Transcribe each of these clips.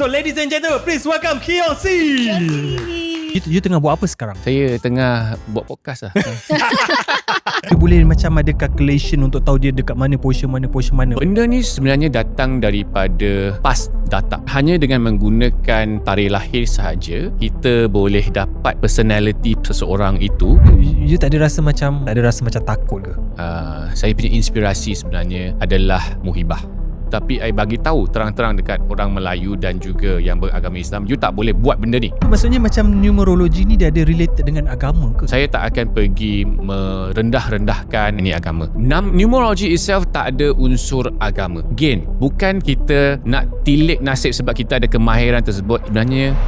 So ladies and gentlemen, please welcome Kion C. You tengah buat apa sekarang? Saya tengah buat podcast lah. You boleh macam ada calculation untuk tahu dia dekat mana, position mana. Benda ni sebenarnya datang daripada past data. Hanya dengan menggunakan tarikh lahir sahaja, kita boleh dapat personality seseorang itu. You tak ada rasa macam takut ke? Saya punya inspirasi sebenarnya adalah Muhibah. Tapi I bagi tahu terang-terang dekat orang Melayu dan juga yang beragama Islam, you tak boleh buat benda ni. Maksudnya macam numerologi ni dia ada related dengan agama ke? Saya tak akan pergi merendah-rendahkan ini agama. Numerology itself tak ada unsur agama. Again, bukan kita nak tilik nasib sebab kita ada kemahiran tersebut. Sebenarnya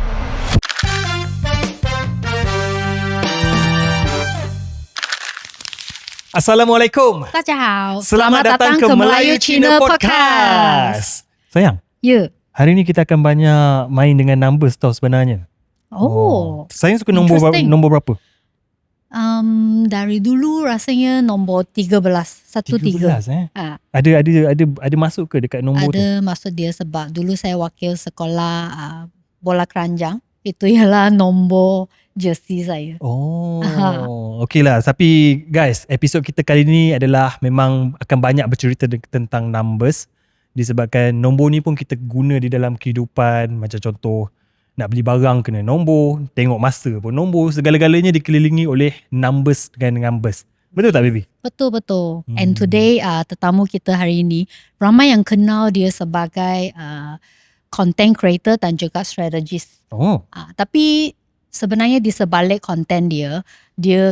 Assalamualaikum. 大家好 Selamat datang ke Melayu Cina Podcast. Sayang, Ya. hari ni kita akan banyak main dengan numbers tau sebenarnya. Sayang suka nombor berapa? Dari dulu rasanya nombor 13. 13. Ada masuk ke dekat nombor tu? Ada maksud dia sebab dulu saya wakil sekolah bola keranjang. Itu ialah nombor jersey saya. Okey lah. Tapi guys, episod kita kali ni adalah memang akan banyak bercerita tentang numbers. Disebabkan nombor ni pun kita guna di dalam kehidupan. Macam contoh, nak beli barang kena nombor, tengok masa pun nombor. Segala-galanya dikelilingi oleh numbers dengan numbers. Betul tak baby? Betul. And today tetamu kita hari ini ramai yang kenal dia sebagai content creator dan juga strategist. Tapi sebenarnya di sebalik konten dia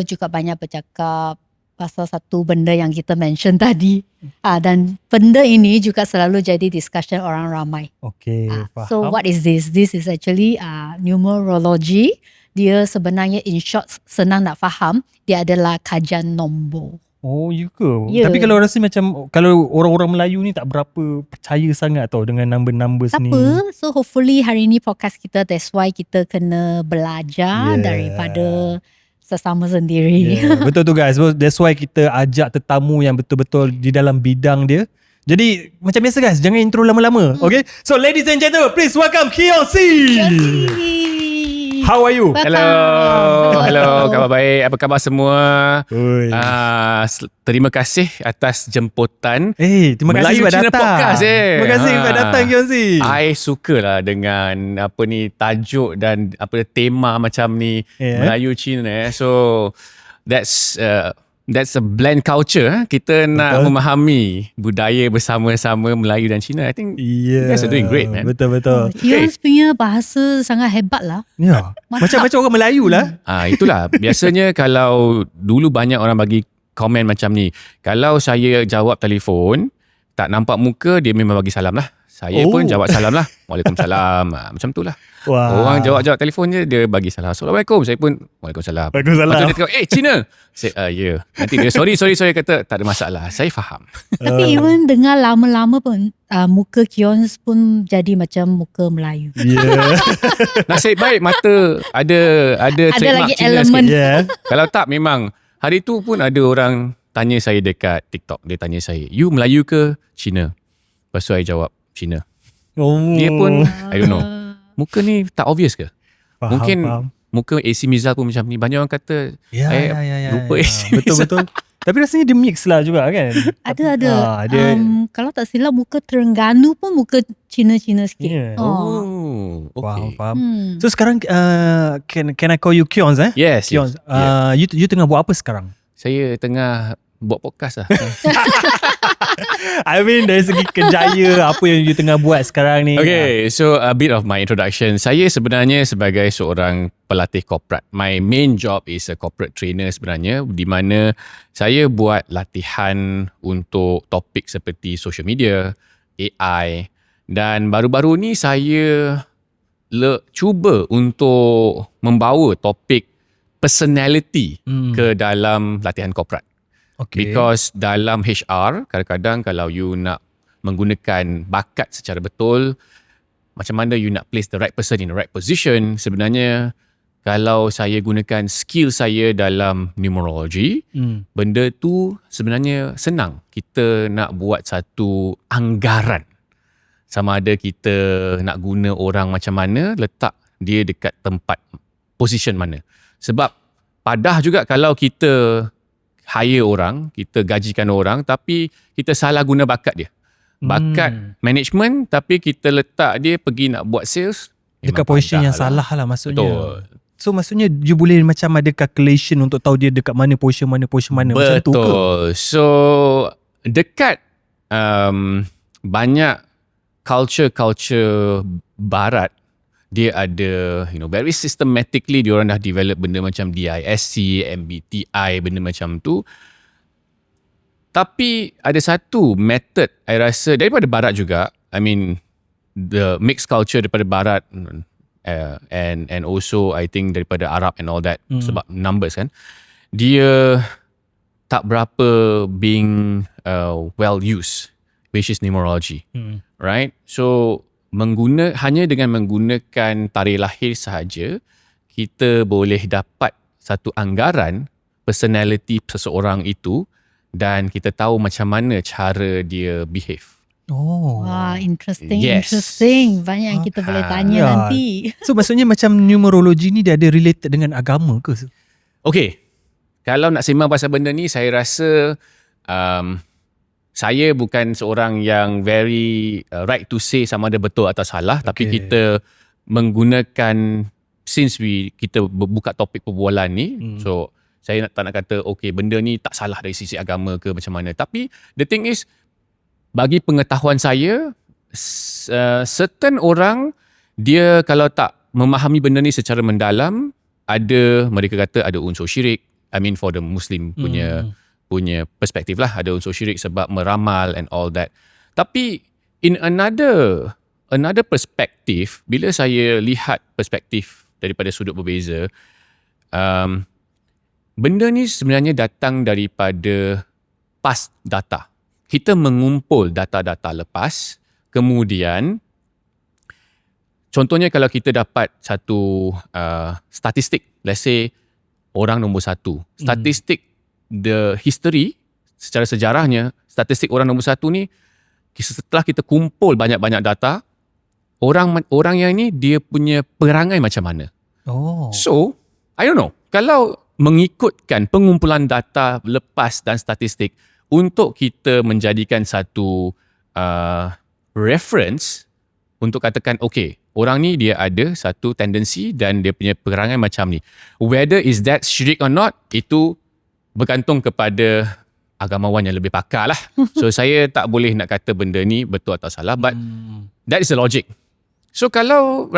juga banyak bercakap pasal satu benda yang kita mention tadi. Dan benda ini juga selalu jadi discussion orang ramai. Okay, faham. So what is this? This is actually numerology. Dia sebenarnya in short, senang nak faham, dia adalah kajian nombor. Oh, you ke? Yeah. Tapi kalau rasa macam, kalau orang-orang Melayu ni tak berapa percaya sangat tau dengan numbers ni. Tak apa. So hopefully hari ni podcast kita, that's why kita kena belajar daripada sesama sendiri. Betul tu guys. That's why kita ajak tetamu yang betul-betul di dalam bidang dia. Jadi macam biasa guys, jangan intro lama-lama. Okay? So ladies and gentlemen, please welcome Kion C. How are you? Hello, khabar baik. Apa khabar semua? Terima kasih atas jemputan. Terima kasih sebab datang. Podcast, Terima kasih sebab datang Kion C. I sukalah dengan tajuk dan tema macam ni, Melayu Cina. So that's a blend culture. Kita nak memahami budaya bersama-sama Melayu dan Cina. I think you guys are doing great, man. Betul. Kion punya bahasa sangat hebat lah. Ya. Macam orang Melayu lah. Itulah. Biasanya kalau dulu banyak orang bagi komen macam ni. Kalau saya jawab telefon, tak nampak muka, dia memang bagi salam lah. Saya pun jawab salam lah. Waalaikumsalam. Macam tu lah. Orang jawab telefon je, dia bagi salam. Assalamualaikum. Saya pun Waalaikumsalam. Lepas tu dia cakap, Cina. Saya, ya. Nanti dia sorry. Kata, tak ada masalah. Saya faham. Tapi even dengar lama-lama pun, muka Kion pun jadi macam muka Melayu. Nasib baik mata ada trademark lagi Cina elemen. sikit. Kalau tak, memang hari tu pun ada orang tanya saya dekat TikTok. Dia tanya saya, you Melayu ke Cina? Lepas tu saya jawab, Cina. Dia pun, I don't know, muka ni tak obvious ke? Mungkin muka AC Mizal pun macam ni. Banyak orang kata rupa AC Mizal. Betul. Tapi rasanya dia mix lah juga kan? Ada. Kalau tak silap muka Terengganu pun muka Cina-Cina sikit. Okay. Faham. So sekarang can I call you Kion? Yes. Kion. You tengah buat apa sekarang? Saya tengah buat podcast lah. I mean dari segi kerjaya, apa yang you tengah buat sekarang ni? Okay, so a bit of my introduction. Saya sebenarnya sebagai seorang pelatih korporat. My main job is a corporate trainer sebenarnya, di mana saya buat latihan untuk topik seperti social media, AI, dan baru-baru ni saya cuba untuk membawa topik personality ke dalam latihan korporat. Okay. Because dalam HR, kadang-kadang kalau you nak menggunakan bakat secara betul, macam mana you nak place the right person in the right position, sebenarnya kalau saya gunakan skill saya dalam numerology, benda tu sebenarnya senang. Kita nak buat satu anggaran sama ada kita nak guna orang macam mana, letak dia dekat tempat position mana. Sebab padah juga kalau kita hire orang, kita gajikan orang tapi kita salah guna bakat dia. Bakat management tapi kita letak dia pergi nak buat sales dekat position yang salah lah maksudnya. Betul. So maksudnya you boleh macam ada calculation untuk tahu dia dekat mana position mana macam tu ke? Betul. So dekat banyak culture barat, dia ada very systematically diorang dah develop benda macam DISC, MBTI, benda macam tu. Tapi ada satu method I rasa daripada barat juga, I mean the mixed culture daripada barat and also I think daripada Arab and all that, sebab numbers kan, dia tak berapa being well used, which is numerology. Right? So hanya dengan menggunakan tarikh lahir sahaja, kita boleh dapat satu anggaran personality seseorang itu dan kita tahu macam mana cara dia behave. Oh. Wah, interesting, Yes. interesting. Banyak yang kita boleh tanya Ya. nanti. So maksudnya macam numerology ni dia ada related dengan agama ke? Okay, kalau nak sembang pasal benda ni, saya rasa saya bukan seorang yang very right to say sama ada betul atau salah, tapi kita menggunakan, since kita buka topik perbualan ni, so saya tak nak kata okay benda ni tak salah dari sisi agama ke macam mana, tapi the thing is, bagi pengetahuan saya, certain orang dia kalau tak memahami benda ni secara mendalam, mereka kata ada unsur syirik. I mean for the Muslim punya perspektif lah, ada unsur syirik sebab meramal and all that. Tapi in another perspektif, bila saya lihat perspektif daripada sudut berbeza, benda ni sebenarnya datang daripada past data. Kita mengumpul data-data lepas, kemudian contohnya kalau kita dapat satu statistik, let's say orang nombor 1, statistik the history, secara sejarahnya, statistik orang nombor 1 ni, setelah kita kumpul banyak-banyak data, orang yang ni dia punya perangai macam mana. So, I don't know, kalau mengikutkan pengumpulan data lepas dan statistik untuk kita menjadikan satu reference untuk katakan, okay, orang ni dia ada satu tendensi dan dia punya perangai macam ni. Whether is that syirik or not, itu bergantung kepada agamawan yang lebih pakar lah. So saya tak boleh nak kata benda ni betul atau salah, but that is the logic. So kalau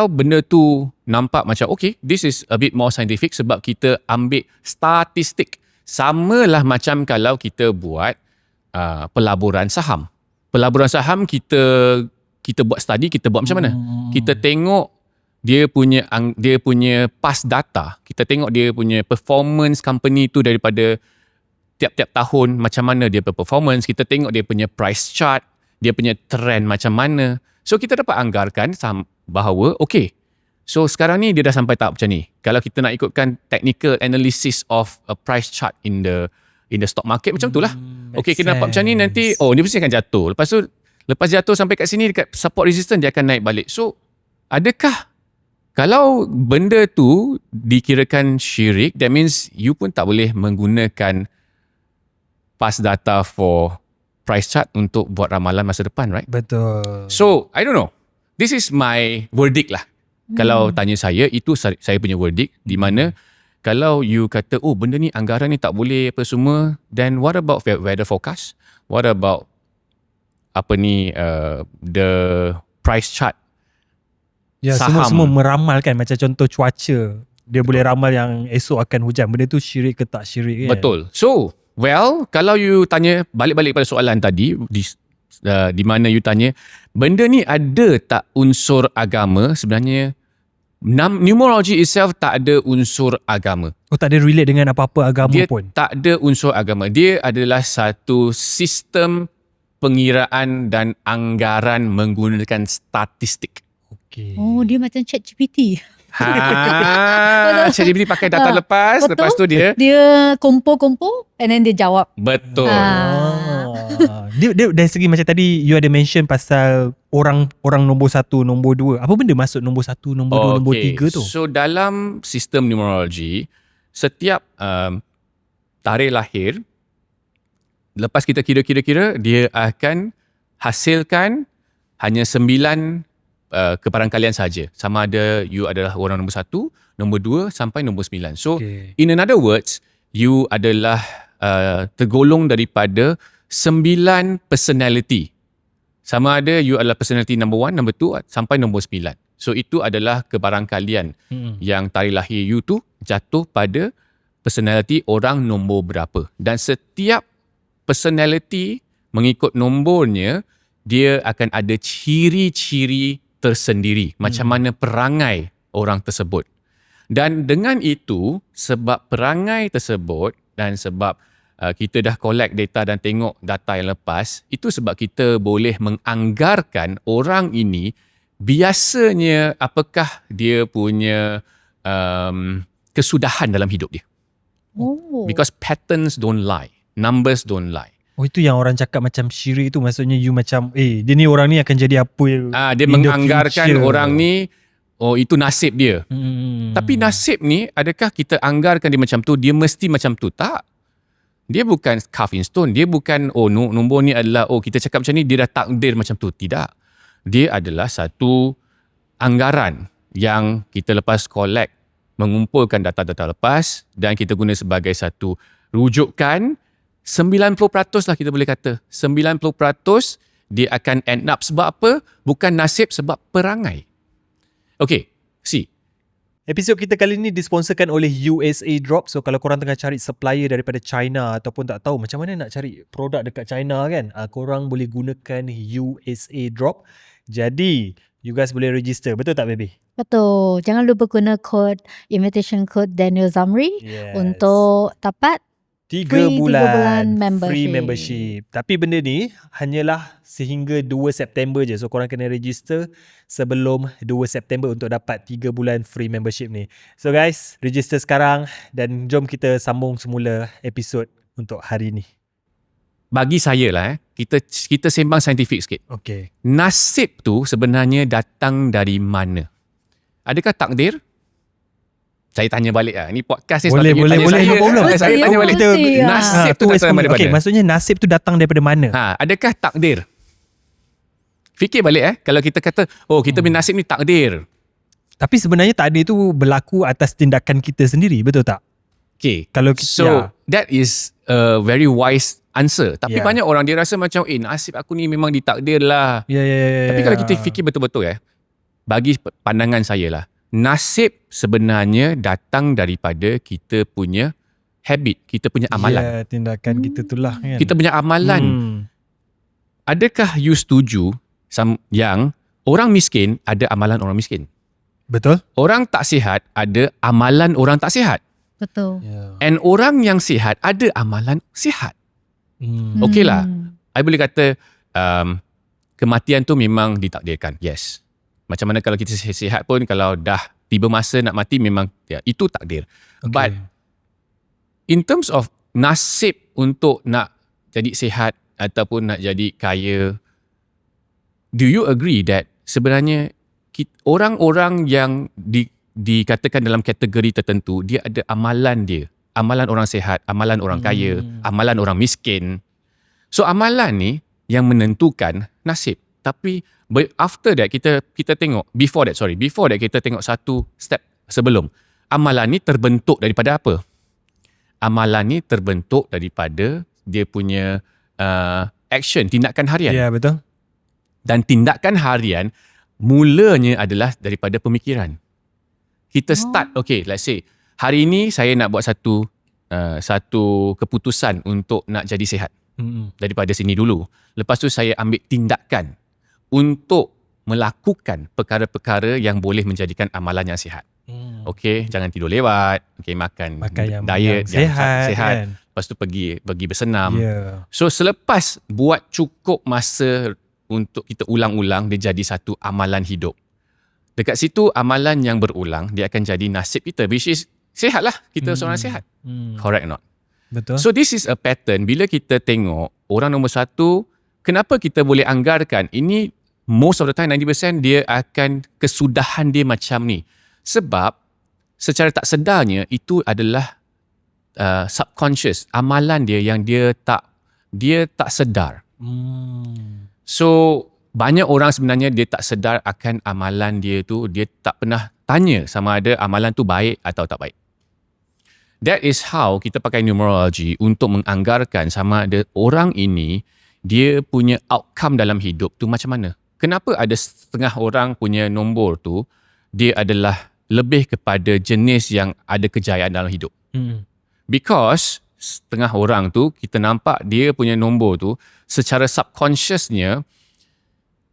benda tu nampak macam okay, this is a bit more scientific sebab kita ambil statistik. Sama lah macam kalau kita buat pelaburan saham. Pelaburan saham kita buat study, kita buat macam mana? Kita tengok dia punya past data. Kita tengok dia punya performance company tu daripada tiap-tiap tahun, macam mana dia performance. Kita tengok dia punya price chart, dia punya trend macam mana. So kita dapat anggarkan bahawa okay, so sekarang ni dia dah sampai tahap macam ni. Kalau kita nak ikutkan technical analysis of a price chart in the stock market, macam tu lah. Okay, kita nampak macam ni, nanti ni mesti akan jatuh. Lepas jatuh sampai kat sini dekat support resistance, dia akan naik balik. So adakah kalau benda tu dikirakan syirik, that means you pun tak boleh menggunakan past data for price chart untuk buat ramalan masa depan, right? Betul. So, I don't know. This is my verdict lah. Kalau tanya saya, itu saya punya verdict, di mana kalau you kata, oh benda ni, anggaran ni tak boleh apa semua, then what about weather forecast? What about the price chart? Ya, saham. semua meramalkan, macam contoh cuaca. Dia boleh ramal yang esok akan hujan. Benda tu syirik ke tak syirik kan? Betul. So, kalau you tanya balik-balik pada soalan tadi, di mana you tanya, benda ni ada tak unsur agama? Sebenarnya, numerology itself tak ada unsur agama. Oh, tak ada relate dengan apa-apa agama Dia pun? tak ada unsur agama. Dia adalah satu sistem pengiraan dan anggaran menggunakan statistik. Okay. Oh, dia macam ChatGPT. ChatGPT pakai data lepas, betul. lepas tu dia Dia kumpul and then dia jawab. betul. Dia Dia dari segi macam tadi you ada mention pasal orang nombor 1, nombor 2. Apa benda maksud nombor 1, nombor 2, nombor 3 tu? So dalam sistem numerologi, setiap tarikh lahir, lepas kita kira-kira, dia akan hasilkan hanya 9 kebarangkalian saja. Sama ada you adalah orang nombor 1, nombor 2 sampai nombor 9. So in another words, you adalah tergolong daripada 9 personality. Sama ada you adalah personality number 1, number 2 sampai nombor 9. So itu adalah kebarangkalian yang tarikh lahir you tu jatuh pada personality orang nombor berapa. Dan setiap personality mengikut nombornya, dia akan ada ciri-ciri tersendiri. Macam mana perangai orang tersebut. Dan dengan itu, sebab perangai tersebut dan sebab kita dah collect data dan tengok data yang lepas, itu sebab kita boleh menganggarkan orang ini biasanya apakah dia punya kesudahan dalam hidup dia. Because patterns don't lie, numbers don't lie. Oh, itu yang orang cakap macam syirik tu, maksudnya you macam dia ni orang ni akan jadi apa dia menganggarkan orang ni, oh itu nasib dia. Tapi nasib ni, adakah kita anggarkan dia macam tu, dia mesti macam tu? Tak. Dia bukan carved in stone. Dia bukan nombor ni adalah kita cakap macam ni dia dah takdir macam tu. Tidak. Dia adalah satu anggaran yang kita lepas collect, mengumpulkan data-data lepas dan kita guna sebagai satu rujukan. 90% lah kita boleh kata. 90% dia akan end up sebab apa? Bukan nasib, sebab perangai. Okay, see. Episod kita kali ni disponsorkan oleh USA Drop. So kalau korang tengah cari supplier daripada China ataupun tak tahu macam mana nak cari produk dekat China kan, korang boleh gunakan USA Drop. Jadi you guys boleh register. Betul tak baby? Betul. Jangan lupa guna invitation code Daniel Zamri untuk dapat 3 free bulan membership. Free membership. Tapi benda ni hanyalah sehingga 2 September je. So korang kena register sebelum 2 September untuk dapat 3 bulan free membership ni. So guys, register sekarang dan jom kita sambung semula episod untuk hari ni. Bagi saya lah kita sembang saintifik sikit. Okay. Nasib tu sebenarnya datang dari mana? Adakah takdir? Saya tanya balik lah. Ni podcast ni boleh. Saya tanya balik. Nasib tu datang daripada mana? Maksudnya nasib tu datang daripada mana? Adakah takdir? Fikir balik kalau kita kata, kita punya nasib ni takdir. Tapi sebenarnya takdir tu berlaku atas tindakan kita sendiri, betul tak? Okay. Kalau that is a very wise answer. Tapi banyak orang dia rasa macam, nasib aku ni memang ditakdir lah. Tapi kalau kita fikir betul-betul bagi pandangan saya lah, nasib sebenarnya datang daripada kita punya habit, kita punya amalan. Tindakan kita tu lah kan. Kita punya amalan. Adakah you setuju yang orang miskin ada amalan orang miskin? Betul. Orang tak sihat ada amalan orang tak sihat. Betul. And orang yang sihat ada amalan sihat. Okey lah. I boleh kata kematian tu memang ditakdirkan. Yes. Macam mana kalau kita sihat pun, kalau dah tiba masa nak mati, memang itu takdir. Okay. But in terms of nasib untuk nak jadi sihat ataupun nak jadi kaya, do you agree that sebenarnya orang-orang yang dikatakan dalam kategori tertentu, dia ada amalan dia. Amalan orang sihat, amalan orang kaya, amalan orang miskin. So amalan ni yang menentukan nasib. Tapi after that kita tengok, before that kita tengok satu step sebelum. Amalan ni terbentuk daripada apa? Amalan ni terbentuk daripada dia punya action, tindakan harian. Ya, betul. Dan tindakan harian mulanya adalah daripada pemikiran. Kita start, let's say hari ini saya nak buat satu keputusan untuk nak jadi sihat. Daripada sini dulu. Lepas tu saya ambil tindakan untuk melakukan perkara-perkara yang boleh menjadikan amalan yang sihat. Okey, jangan tidur lewat, makan yang diet yang sihat. Kan? Lepas tu pergi bersenam. So selepas buat cukup masa untuk kita ulang-ulang, dia jadi satu amalan hidup. Dekat situ amalan yang berulang, dia akan jadi nasib kita, which is sihatlah, kita seorang sihat. Correct or not? Betul. So this is a pattern. Bila kita tengok orang nombor 1 kenapa kita boleh anggarkan? Ini most of the time 90% dia akan kesudahan dia macam ni. Sebab secara tak sedarnya itu adalah subconscious, amalan dia yang dia tak sedar. So banyak orang sebenarnya dia tak sedar akan amalan dia tu, dia tak pernah tanya sama ada amalan tu baik atau tak baik. That is how kita pakai numerology untuk menganggarkan sama ada orang ini dia punya outcome dalam hidup tu macam mana. Kenapa ada setengah orang punya nombor tu dia adalah lebih kepada jenis yang ada kejayaan dalam hidup. Because setengah orang tu kita nampak dia punya nombor tu secara subconsciousnya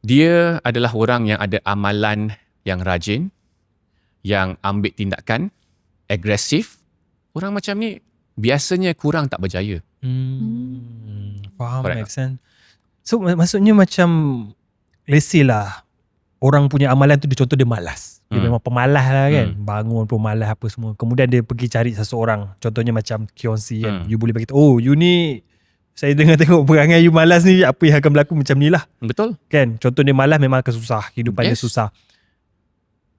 dia adalah orang yang ada amalan yang rajin, yang ambil tindakan, agresif. Orang macam ni biasanya kurang tak berjaya. Faham, Correct. make sense. So maksudnya macam let's say lah orang punya amalan tu dia contoh dia malas. Dia memang pemalas lah kan. Bangun pemalas apa semua. Kemudian dia pergi cari seseorang. Contohnya macam Kionsi kan. You boleh beritahu, oh you ni saya dengar tengok perangai you malas ni, apa yang akan berlaku macam ni lah. Betul? Kan? Contoh dia malas memang akan susah. Kehidupan dia Yes. susah.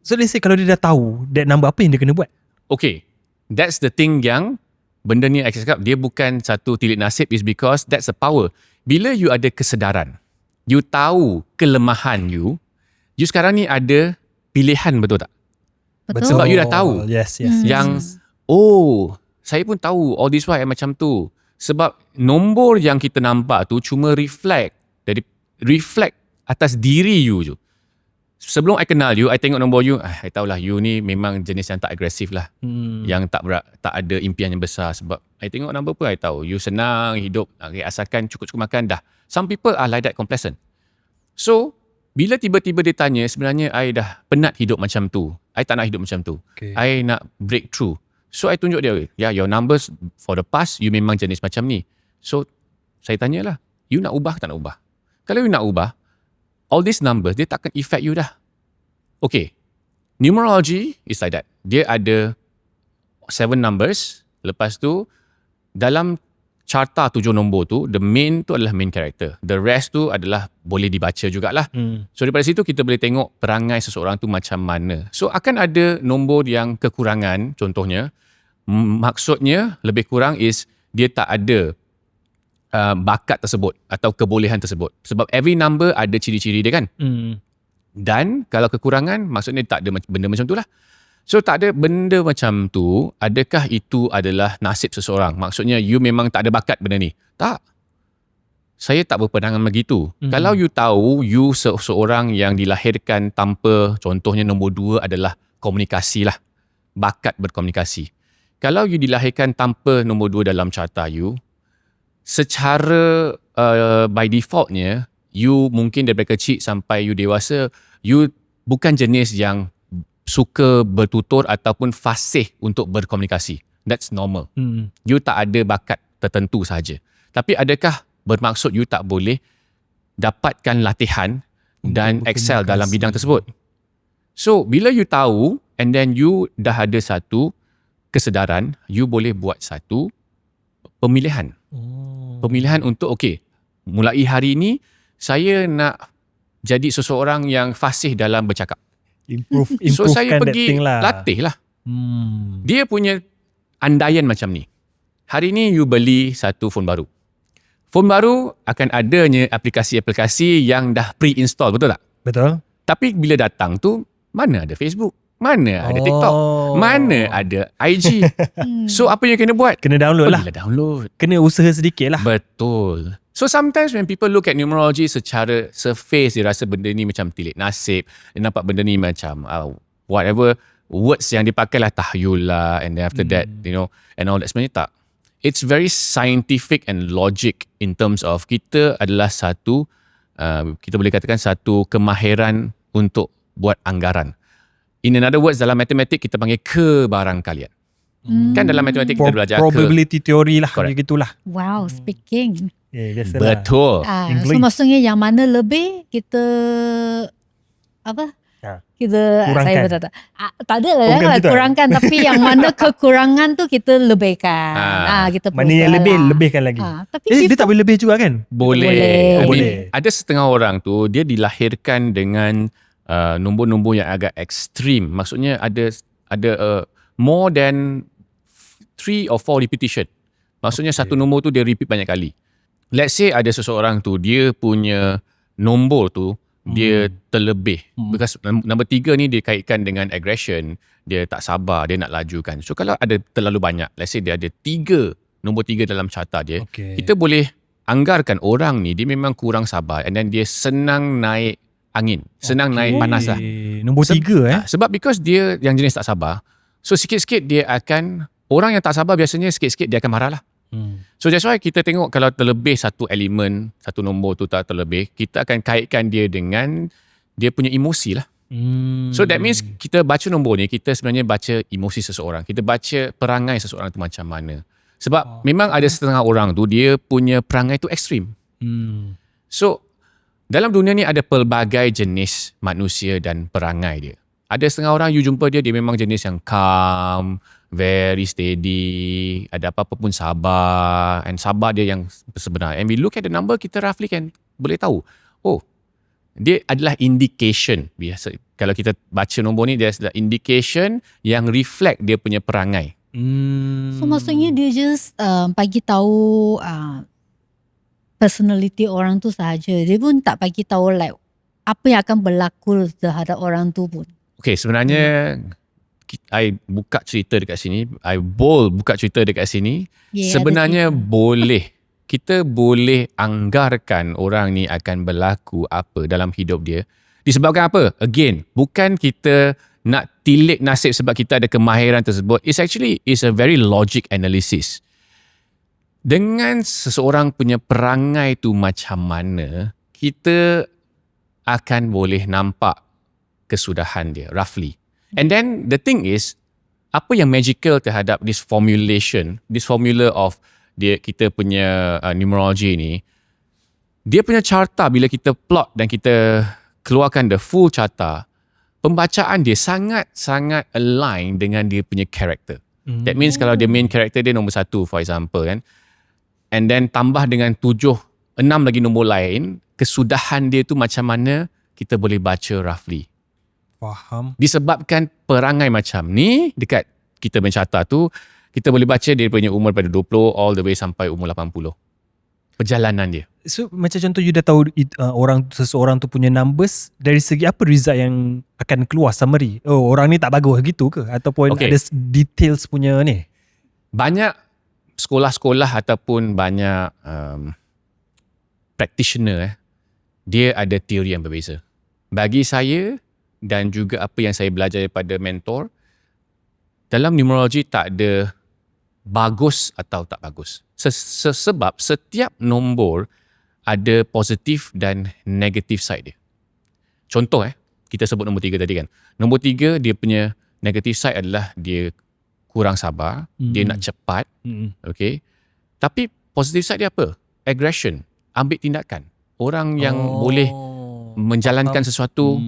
So let's say kalau dia dah tahu that number, apa yang dia kena buat? Okay. That's the thing yang benda ni saya cakap dia bukan satu tilik nasib, is because that's a power. Bila you ada kesedaran, you tahu kelemahan you sekarang ni ada pilihan, betul tak? Betul. Sebab you dah tahu. Yes, yes. Yang saya pun tahu all this while macam tu. Sebab nombor yang kita nampak tu cuma reflect atas diri you je. Sebelum I kenal you, I tengok nombor you, I tahulah you ni memang jenis yang tak agresif lah. Yang tak ada impian yang besar. Sebab I tengok nombor pun I tahu you senang hidup, asalkan cukup-cukup makan dah. Some people are like that, complacent. So bila tiba-tiba dia tanya, sebenarnya I dah penat hidup macam tu. I tak nak hidup macam tu. Okay. I nak breakthrough. So I tunjuk dia, your numbers for the past, you memang jenis macam ni. So saya tanyalah, you nak ubah tak nak ubah? Kalau you nak ubah, all these numbers, dia takkan affect you dah. Okay, numerology is like that. Dia ada 7 numbers, lepas tu dalam carta 7 nombor tu, the main tu adalah main character. The rest tu adalah boleh dibaca jugalah. So daripada situ kita boleh tengok perangai seseorang tu macam mana. So akan ada nombor yang kekurangan, contohnya, maksudnya lebih kurang is dia tak ada bakat tersebut atau kebolehan tersebut. Sebab every number ada ciri-ciri dia kan. Dan kalau kekurangan, maksudnya tak ada benda macam tu lah. So tak ada benda macam tu, adakah itu adalah nasib seseorang? Maksudnya you memang tak ada bakat benda ni? Tak. Saya tak berpandangan begitu. Kalau you tahu you seseorang yang dilahirkan tanpa, contohnya nombor 2 adalah komunikasi lah. Bakat berkomunikasi. Kalau you dilahirkan tanpa nombor 2 dalam carta you, secara by defaultnya, you mungkin daripada kecil sampai you dewasa, you bukan jenis yang suka bertutur ataupun fasih untuk berkomunikasi. That's normal. You tak ada bakat tertentu sahaja. Tapi adakah bermaksud you tak boleh dapatkan latihan dan excel dalam bidang tersebut? So, bila you tahu and then you dah ada satu kesedaran, you boleh buat satu pemilihan. Pemilihan untuk, okay, mulai hari ini, saya nak jadi seseorang yang fasih dalam bercakap. Improvekan So saya that pergi thing lah. latih lah. Dia punya andaian macam ni. Hari ni you beli satu phone baru. Phone baru akan adanya aplikasi-aplikasi yang dah pre-install, betul tak? Betul. Tapi bila datang tu, mana ada Facebook? Mana ada TikTok? Mana ada IG? So apa yang kena buat? Kena download lah. Pergilah download. Kena usaha sedikit lah. Betul. So sometimes when people look at numerology secara surface, dia rasa benda ni macam tilik nasib. Dia nampak benda ni macam whatever words yang dipakai lah, tahyul lah, and then after that, you know, and all that. Sebenarnya tak. It's very scientific and logic in terms of kita adalah satu, kita boleh katakan satu kemahiran untuk buat anggaran. In another words, dalam matematik kita panggil kebarangkalian. Kan dalam matematik kita belajar probability theory lah. Correct. Begitulah. Wow, speaking. Betul. So English. maksudnya yang mana lebih kita Kita Kurangkan. saya betul tak ada lah Bukan gitu, kurangkan tapi yang mana kekurangan tu kita lebihkan. Kita Mana yang lebih, lebihkan lagi. Tapi Dia tak boleh lebih juga kan? Boleh. Boleh. Ada setengah orang tu dia dilahirkan dengan nombor-nombor yang agak ekstrim. Maksudnya ada more than 3 or 4 repetition. Maksudnya satu nombor tu dia repeat banyak kali. Let's say ada seseorang tu dia punya nombor tu dia terlebih. Because nombor 3 ni dia kaitkan dengan aggression, dia tak sabar, dia nak lajukan. So kalau ada terlalu banyak, let's say dia ada nombor 3 dalam carta dia, kita boleh anggarkan orang ni dia memang kurang sabar and then dia senang naik angin, senang naik panas lah. Nombor 3 Sebab because dia yang jenis tak sabar, so sikit-sikit dia akan, orang yang tak sabar biasanya sikit-sikit dia akan marah lah. So that's why kita tengok kalau terlebih satu elemen, satu nombor tu tak terlebih, kita akan kaitkan dia dengan dia punya emosi lah. So that means kita baca nombor ni, kita sebenarnya baca emosi seseorang. Kita baca perangai seseorang tu macam mana. Sebab memang ada setengah orang tu dia punya perangai tu ekstrim. So dalam dunia ni ada pelbagai jenis manusia dan perangai dia. Ada setengah orang you jumpa dia memang jenis yang calm, very steady, ada apa-apa pun sabar, and sabar dia yang sebenar. And we look at the number, kita roughly kan boleh tahu, dia adalah indication. Biasa kalau kita baca nombor ni, dia adalah indication yang reflect dia punya perangai. So maksudnya dia just bagi tahu personality orang tu sahaja. Dia pun tak bagi tahu like apa yang akan berlaku terhadap orang tu pun. Okay, sebenarnya I buka cerita dekat sini, I buka cerita dekat sini. Sebenarnya boleh. Kita boleh anggarkan orang ni akan berlaku apa dalam hidup dia. Disebabkan apa? Again, bukan kita nak tilik nasib sebab kita ada kemahiran tersebut. It's a very logic analysis. Dengan seseorang punya perangai tu macam mana, kita akan boleh nampak kesudahan dia, roughly. And then the thing is, apa yang magical terhadap this formula of kita punya numerology ni, dia punya carta bila kita plot dan kita keluarkan the full carta, pembacaan dia sangat-sangat align dengan dia punya character. That means kalau dia main character dia nombor 1 for example kan, and then tambah dengan 6 lagi nombor lain, kesudahan dia tu macam mana kita boleh baca roughly. Faham. Disebabkan perangai macam ni dekat kita mencarta tu, kita boleh baca dia punya umur pada 20 all the way sampai umur 80. Perjalanan dia. So macam contoh you dah tahu seseorang tu punya numbers, dari segi apa result yang akan keluar summary? Orang ni tak bagus gitu ke? Ataupun ada details punya ni? Banyak sekolah-sekolah ataupun banyak practitioner dia ada teori yang berbeza. Bagi saya dan juga apa yang saya belajar daripada mentor, dalam numerology tak ada bagus atau tak bagus. Sebab setiap nombor ada positif dan negatif side dia. Contoh kita sebut nombor 3 tadi kan. Nombor 3 dia punya negative side adalah dia kurang sabar, dia nak cepat. Okay. Tapi positive side dia apa? Aggression, ambil tindakan. Orang yang boleh menjalankan sesuatu.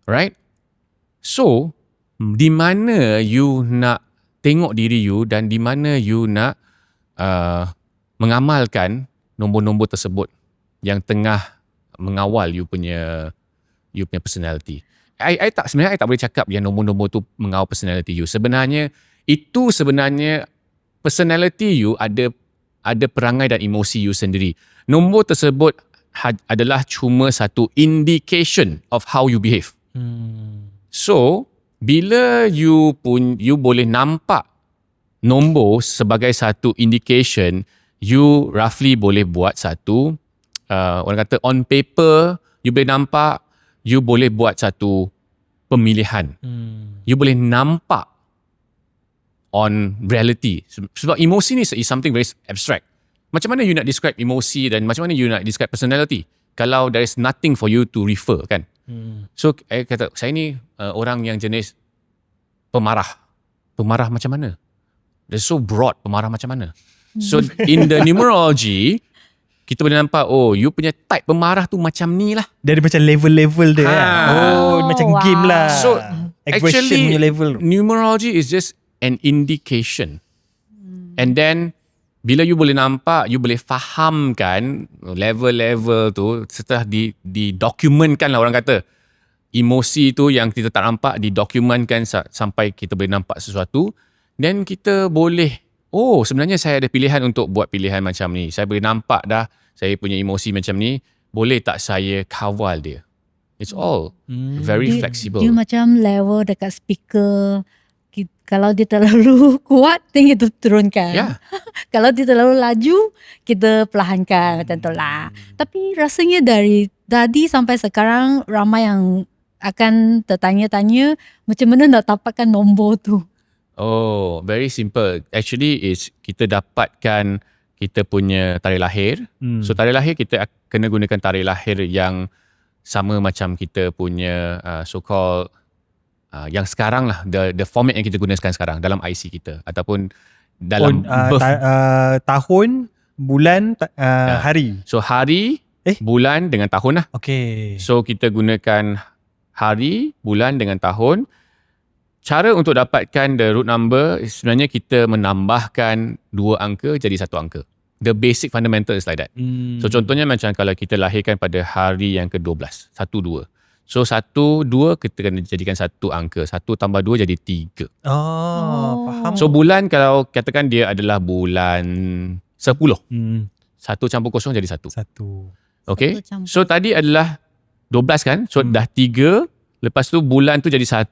Right? So, di mana you nak tengok diri you dan di mana you nak mengamalkan nombor-nombor tersebut yang tengah mengawal you punya personality. Sebenarnya I tak boleh cakap yang nombor-nombor tu mengawal personality you. Sebenarnya personality you ada perangai dan emosi you sendiri. Nombor tersebut adalah cuma satu indication of how you behave. So, bila you boleh nampak nombor sebagai satu indication, you roughly boleh buat satu, orang kata on paper, you boleh nampak, you boleh buat satu pemilihan. You boleh nampak on reality. Sebab emosi ni is something very abstract. Macam mana you nak describe emosi dan macam mana you nak describe personality kalau there is nothing for you to refer kan? So, kata saya ni orang yang jenis pemarah. Pemarah macam mana? They're so broad, pemarah macam mana? So, in the numerology, kita boleh nampak, oh, you punya type pemarah tu macam ni lah. Dia ada macam level-level dia. Macam wow. game lah. So, aggression actually, punya level. numerology is just an indication. And then, bila you boleh nampak, you boleh fahamkan level-level tu setelah didokumentkan lah orang kata. Emosi tu yang kita tak nampak didokumentkan sampai kita boleh nampak sesuatu. Then kita boleh, oh sebenarnya saya ada pilihan untuk buat pilihan macam ni. Saya boleh nampak dah saya punya emosi macam ni. Boleh tak saya kawal dia? It's all very flexible. Dia macam level dekat speaker. Kalau dia terlalu kuat, then kita turunkan. Yeah. Kalau dia terlalu laju, kita perlahankan macam tu lah. Tapi rasanya dari tadi sampai sekarang ramai yang akan tertanya-tanya macam mana nak dapatkan nombor tu. Oh, very simple. Actually is kita dapatkan kita punya tarikh lahir. So tarikh lahir kita kena gunakan tarikh lahir yang sama macam kita punya so-called yang sekarang lah, the format yang kita gunakan sekarang dalam IC kita ataupun dalam tahun, bulan, hari. So hari, bulan dengan tahun lah. Okay. So kita gunakan hari, bulan dengan tahun. Cara untuk dapatkan the root number sebenarnya kita menambahkan 2 angka jadi 1 angka. The basic fundamental is like that. So contohnya macam kalau kita lahirkan pada hari yang ke-12, 1, 2. So 1, 2 kita kena jadikan 1 angka. 1 tambah 2 jadi 3. Faham. So bulan kalau katakan dia adalah bulan 10. 1 campur 0 jadi 1. 1. Okay. So tadi adalah 12 kan. So dah 3. Lepas tu bulan tu jadi 1.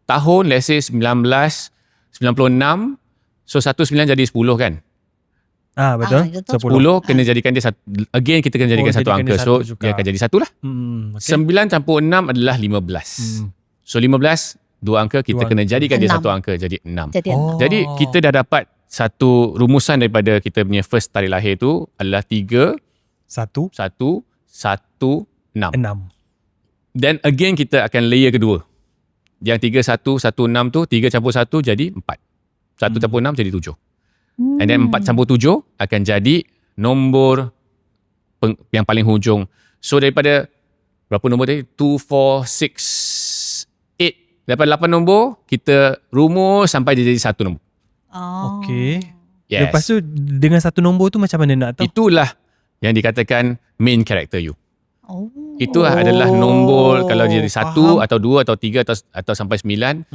Tahun let's say 1996. So 19 jadi 10 kan. Betul. 10 kena jadikan dia again kita kena jadikan 1 angka. So dia akan jadi 1 lah. Okay. 9 campur 6 adalah 15. So 15 2 angka kita kena jadikan dia 1 angka jadi 6. Jadi kita dah dapat satu rumusan daripada kita punya first tarikh lahir tu adalah 3 1 1 1 6. Then again kita akan layer kedua. Yang 3 1 1 6 tu 3 campur 1 jadi 4. 1 campur 6 jadi 7. And then 4 campur 7 akan jadi nombor yang paling hujung. So daripada berapa nombor tadi? 2, 4, 6, 8. Daripada 8 nombor, kita rumus sampai dia jadi 1 nombor. Okay. Yes. Lepas tu dengan 1 nombor tu macam mana nak tahu? Itulah yang dikatakan main character you. Itu adalah nombor kalau dia jadi 1 atau 2 atau 3 atau sampai 9.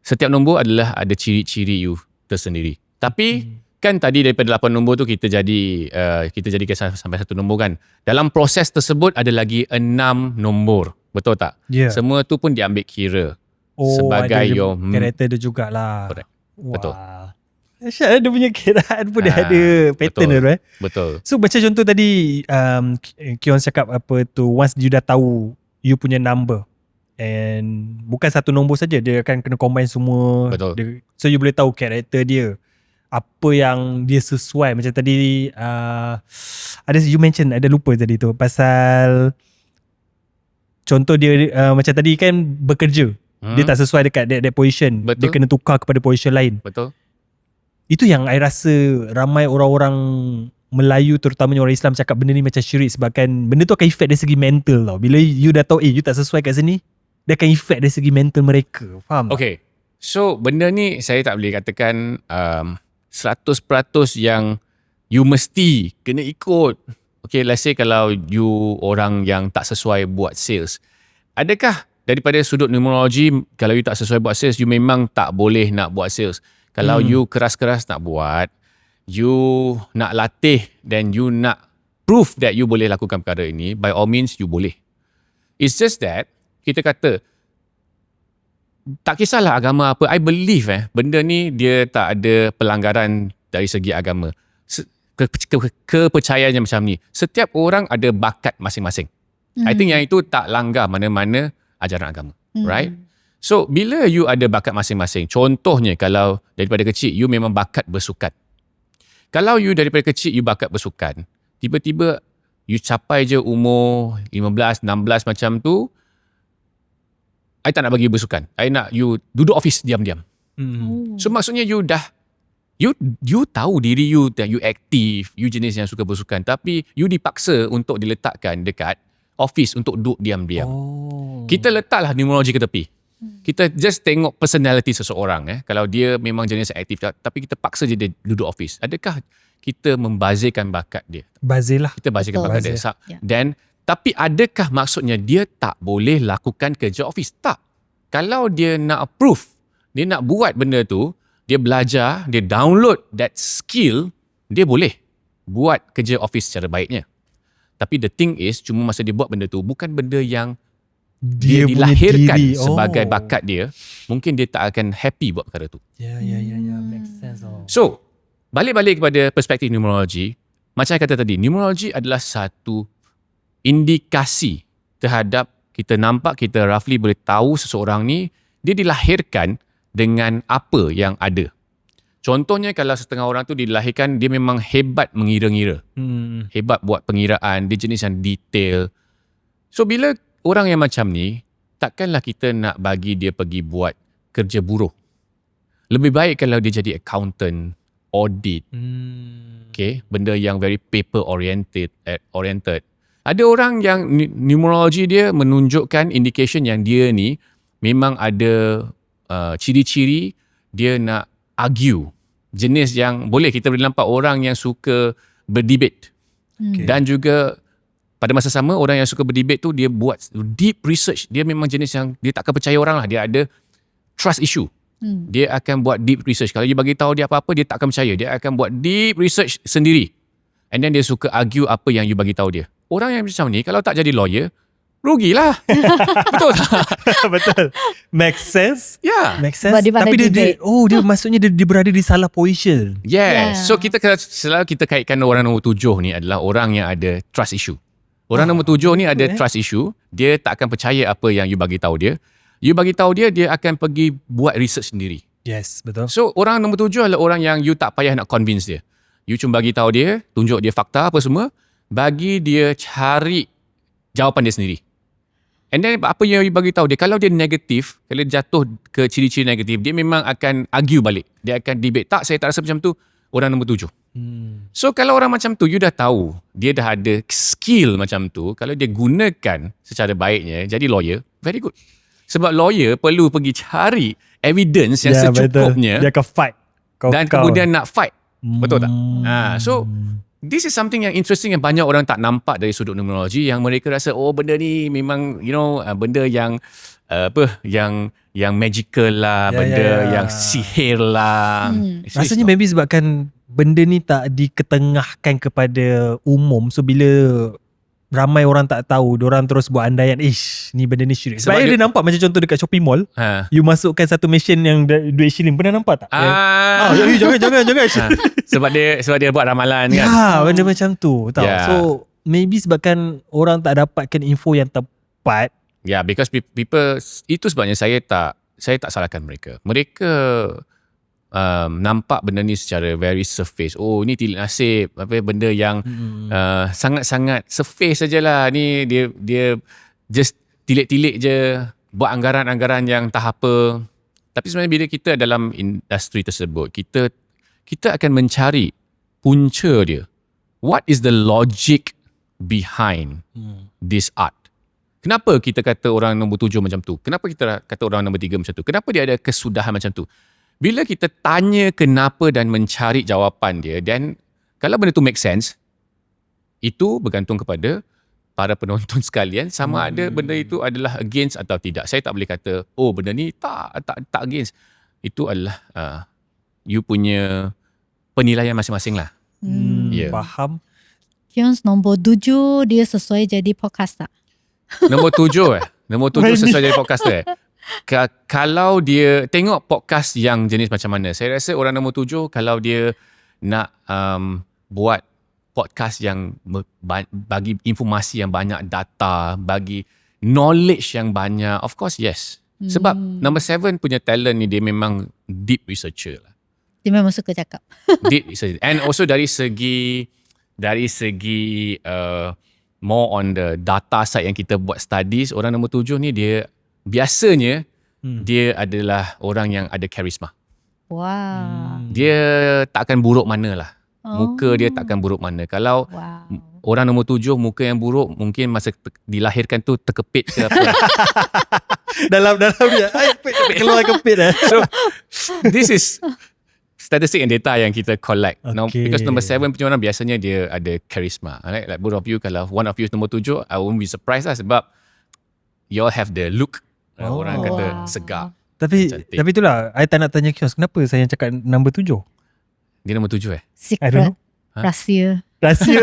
Setiap nombor adalah ada ciri-ciri you tersendiri. Tapi kan tadi daripada 8 nombor tu kita jadikan sampai 1 nombor kan. Dalam proses tersebut ada lagi 6 nombor. Betul tak? Yeah. Semua tu pun diambil kira sebagai your karakter dia jugalah. Correct. Betul. Dia punya kiraan pun dia ada pattern dia. Betul. So macam contoh tadi Kion cakap apa tu, once you dah tahu you punya number and bukan 1 nombor saja, dia akan kena combine semua. Betul. So you boleh tahu karakter dia, apa yang dia sesuai. Macam tadi ada you mention, ada lupa tadi tu pasal contoh dia macam tadi kan bekerja, dia tak sesuai dekat that position. Betul. Dia kena tukar kepada position lain. Betul. Itu yang I rasa ramai orang-orang Melayu, terutamanya orang Islam, cakap benda ni macam syirik sebabkan benda tu akan efek dari segi mental tau. Bila you dah tahu you tak sesuai kat sini, dia akan efek dari segi mental mereka. Faham tak? Okay. So benda ni saya tak boleh katakan 100% yang you mesti kena ikut. Okay, let's say kalau you orang yang tak sesuai buat sales, adakah daripada sudut numerologi kalau you tak sesuai buat sales, you memang tak boleh nak buat sales? Kalau you keras-keras nak buat, you nak latih dan you nak proof that you boleh lakukan perkara ini, by all means you boleh. It's just that kita kata tak kisahlah agama apa, I believe benda ni dia tak ada pelanggaran dari segi agama. Kepercayaannya macam ni. Setiap orang ada bakat masing-masing. I think yang itu tak langgar mana-mana ajaran agama. Right? So, bila you ada bakat masing-masing, contohnya kalau daripada kecil, you memang bakat bersukan. Kalau you daripada kecil, you bakat bersukan, tiba-tiba you capai je umur 15, 16 macam tu, I tak nak bagi you bersukan. I nak you duduk office diam-diam. So, maksudnya you dah You tahu diri you that you aktif, you jenis yang suka bersukan, tapi you dipaksa untuk diletakkan dekat office untuk duduk diam-diam. Kita letaklah numerologi ke tepi. Kita just tengok personality seseorang. Kalau dia memang jenis aktif, tapi kita paksa je dia duduk office. Adakah kita membazirkan bakat dia? Bazir lah. Kita bazirkan bakat dia. Yeah. Dan tapi adakah maksudnya dia tak boleh lakukan kerja office? Tak. Kalau dia nak approve, dia nak buat benda tu, dia belajar, dia download that skill, dia boleh buat kerja office secara baiknya. Tapi the thing is, cuma masa dia buat benda tu, bukan benda yang dia dilahirkan sebagai bakat dia, mungkin dia tak akan happy buat perkara tu. Ya. Makes sense. So, balik-balik kepada perspektif numerologi, macam saya kata tadi, numerologi adalah satu indikasi terhadap kita nampak, kita roughly boleh tahu seseorang ni, dia dilahirkan dengan apa yang ada. Contohnya kalau setengah orang tu dilahirkan, dia memang hebat mengira-ngira. Hebat buat pengiraan, dia jenis yang detail. So bila orang yang macam ni, takkanlah kita nak bagi dia pergi buat kerja buruh. Lebih baik kalau dia jadi accountant, audit. Okay, benda yang very paper oriented. Ada orang yang numerologi dia menunjukkan indication yang dia ni memang ada ciri-ciri dia nak argue. Jenis yang boleh kita boleh nampak orang yang suka berdebate. Dan juga pada masa sama orang yang suka berdebate tu dia buat deep research. Dia memang jenis yang dia takkan percaya orang lah. Dia ada trust issue. Dia akan buat deep research. Kalau you bagi tahu dia apa-apa, dia tak akan percaya. Dia akan buat deep research sendiri. And then dia suka argue apa yang you bagi tahu dia. Orang yang macam ni kalau tak jadi lawyer, rugilah. Betul tak? Betul. Make sense? Ya. Make sense. Tapi dia maksudnya dia berada di salah position. Yes. So kita selalu kita kaitkan orang nombor 7 ni adalah orang yang ada trust issue. Orang nombor 7 ni ada trust issue. Dia tak akan percaya apa yang you bagi tahu dia. You bagi tahu dia, dia akan pergi buat research sendiri. Yes, betul. So orang nombor 7 adalah orang yang you tak payah nak convince dia. You cuma bagi tahu dia, tunjuk dia fakta apa semua, bagi dia cari jawapan dia sendiri. And then apa yang you bagi tahu dia, kalau dia negatif, kalau dia jatuh ke ciri-ciri negatif, dia memang akan argue balik. Dia akan debate. Tak, saya tak rasa macam tu. Orang nombor 7. So kalau orang macam tu, you dah tahu, dia dah ada skill macam tu, kalau dia gunakan secara baiknya, jadi lawyer, very good. Sebab lawyer perlu pergi cari evidence yang secukupnya. Betul. Dia akan fight. Dan kemudian nak fight. Betul tak? So, this is something yang interesting yang banyak orang tak nampak dari sudut numerologi, yang mereka rasa benda ni memang benda yang yang magical lah, yang sihir lah. Rasanya maybe sebabkan benda ni tak diketengahkan kepada umum, so bila ramai orang tak tahu, diorang terus buat andaian, ni benda ni syirik. Sebab dia nampak macam contoh dekat shopping mall, you masukkan satu mesin yang duit shilling, pernah nampak tak? Jangan. Sebab dia buat ramalan kan. Benda macam tu tahu. So maybe sebabkan orang tak dapatkan info yang tepat. Because people, itu sebabnya saya tak salahkan mereka. Mereka nampak benda ni secara very surface. Ni tilik nasib, benda yang sangat-sangat surface sajalah. Ni dia just tilik-tilik je, buat anggaran-anggaran yang tak apa. Tapi sebenarnya bila kita dalam industri tersebut, kita akan mencari punca dia. What is the logic behind this art? Kenapa kita kata orang nombor 7 macam tu? Kenapa kita kata orang nombor 3 macam tu? Kenapa dia ada kesudahan macam tu? Bila kita tanya kenapa dan mencari jawapan dia, dan kalau benda tu make sense, itu bergantung kepada para penonton sekalian sama ada benda itu adalah against atau tidak. Saya tak boleh kata, benda ni tak against. Itu adalah you punya penilaian masing-masing lah. Faham. Kions nombor 7 dia sesuai jadi podcaster. Nombor 7 Nombor 7 sesuai jadi podcaster. Kalau dia tengok podcast yang jenis macam mana, saya rasa orang nombor 7 kalau dia nak buat podcast yang bagi informasi yang banyak, data, bagi knowledge yang banyak, of course yes. Sebab number 7 punya talent ni dia memang deep researcher lah. Dia memang suka cakap. Deep researcher. And also dari segi more on the data side yang kita buat studies, orang nombor 7 ni dia biasanya dia adalah orang yang ada karisma. Wow. dia tak akan buruk mana lah. Muka dia tak akan buruk mana. Kalau Wow. orang nombor 7 muka yang buruk, mungkin masa dilahirkan tu terkepit ke apa. dalam dia keluar kepit So this is statistik and data yang kita collect. Now, Okay. because number 7 punya orang biasanya dia ada charisma. Right? Like both of you, kalau one of you is nombor 7, I won't be surprised lah sebab you all have the look. Orang kata segar. Tapi Cantik. itulah, I tak nak tanya Kios, kenapa saya cakap nombor 7? Dia nombor 7 I don't Secret. know. Rahsia. Rahsia.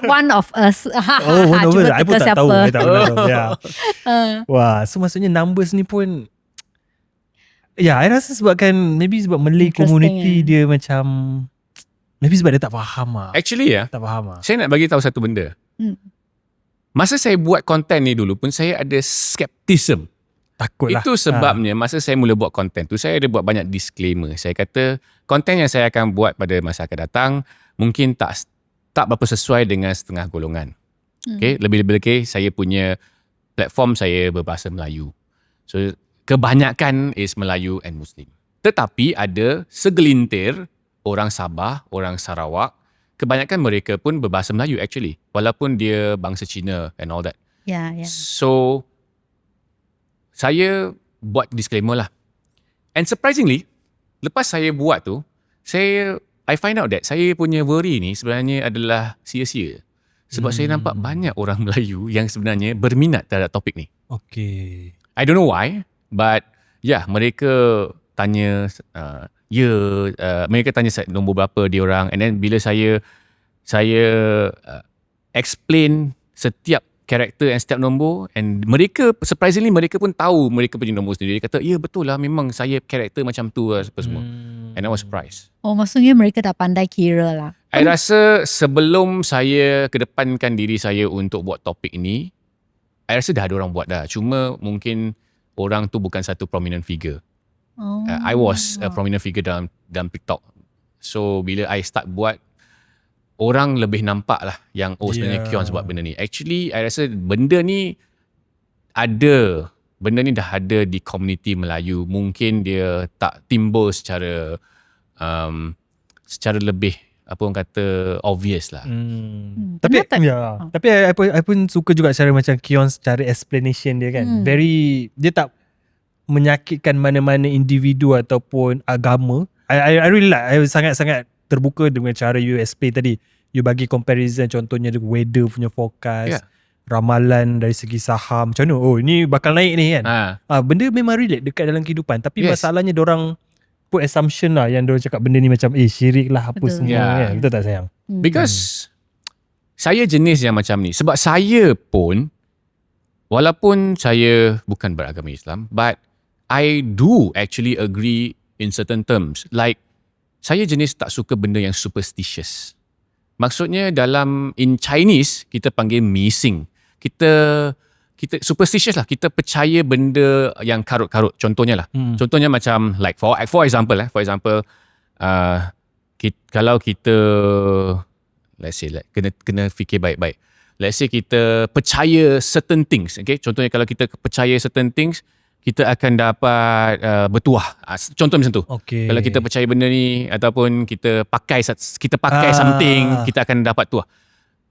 one of us. Oh, nombor. Cuma I pun kita tak tahu. siapa. I tak tahu. Ya. Wah, so maksudnya numbers ni pun, ya, I rasa sebabkan maybe sebab Malay Interesting, community dia macam, maybe sebab dia tak faham lah. Actually Tak faham lah. saya nak bagi tahu satu benda. Masa saya buat konten ni dulu pun saya ada skepticism. Takut lah. Itu sebabnya masa saya mula buat konten tu, saya ada buat banyak disclaimer. Saya kata konten yang saya akan buat pada masa akan datang mungkin tak berapa sesuai dengan setengah golongan. Okay, lebih-lebih lagi saya punya platform saya berbahasa Melayu. So kebanyakan is Melayu and Muslim. Tetapi ada segelintir orang Sabah, orang Sarawak, kebanyakan mereka pun berbahasa Melayu actually, walaupun dia bangsa Cina and all that. Ya. So saya buat disclaimer lah. And surprisingly, lepas saya buat tu, I find out that saya punya worry ni sebenarnya adalah sia-sia. Sebab saya nampak banyak orang Melayu yang sebenarnya berminat terhadap topik ni. Okay. I don't know why, but mereka tanya mereka tanya nombor berapa dia orang, and then bila saya explain setiap karakter and setiap nombor, and mereka surprisingly mereka pun tahu mereka punya nombor sendiri. Dia kata, ya betul lah, memang saya karakter macam tu lah apa semua. And I was surprised. Oh, maksudnya mereka dah pandai kira lah. I rasa sebelum saya kedepankan diri saya untuk buat topik ini, I rasa dah ada orang buat dah. Cuma mungkin orang tu bukan satu prominent figure. Oh. I was a prominent figure dalam TikTok. So bila I start buat, orang lebih nampak lah yang sebenarnya Kion buat benda ni. Actually, I rasa benda ni dah ada di komuniti Melayu. Mungkin dia tak timbul secara lebih apa orang kata obvious lah. Tapi Kenapa? tapi I pun suka juga cara macam Kion cara explanation dia kan. Dia tak menyakitkan mana-mana individu ataupun agama. I really like. I sangat-sangat terbuka dengan cara you explain tadi. You bagi comparison, contohnya weather punya forecast, ramalan dari segi saham. Macam mana? Oh, ni bakal naik ni kan. Benda memang relate dekat dalam kehidupan. Tapi masalahnya dorang put assumption lah, yang dorang cakap benda ni macam syirik lah apa semua kan. Betul tak sayang? Because saya jenis yang macam ni. Sebab saya pun, walaupun saya bukan beragama Islam, but I do actually agree in certain terms. Like, saya jenis tak suka benda yang superstitious. Maksudnya in Chinese, kita panggil missing. Kita superstitious lah. Kita percaya benda yang karut-karut. Contohnya lah. Contohnya macam, like for example, kalau kita, let's say, kena fikir baik-baik. Let's say kita percaya certain things. Okay? Contohnya kalau kita percaya certain things, kita akan dapat bertuah. Contoh macam tu. Okay. Kalau kita percaya benda ni ataupun kita pakai something, kita akan dapat tuah.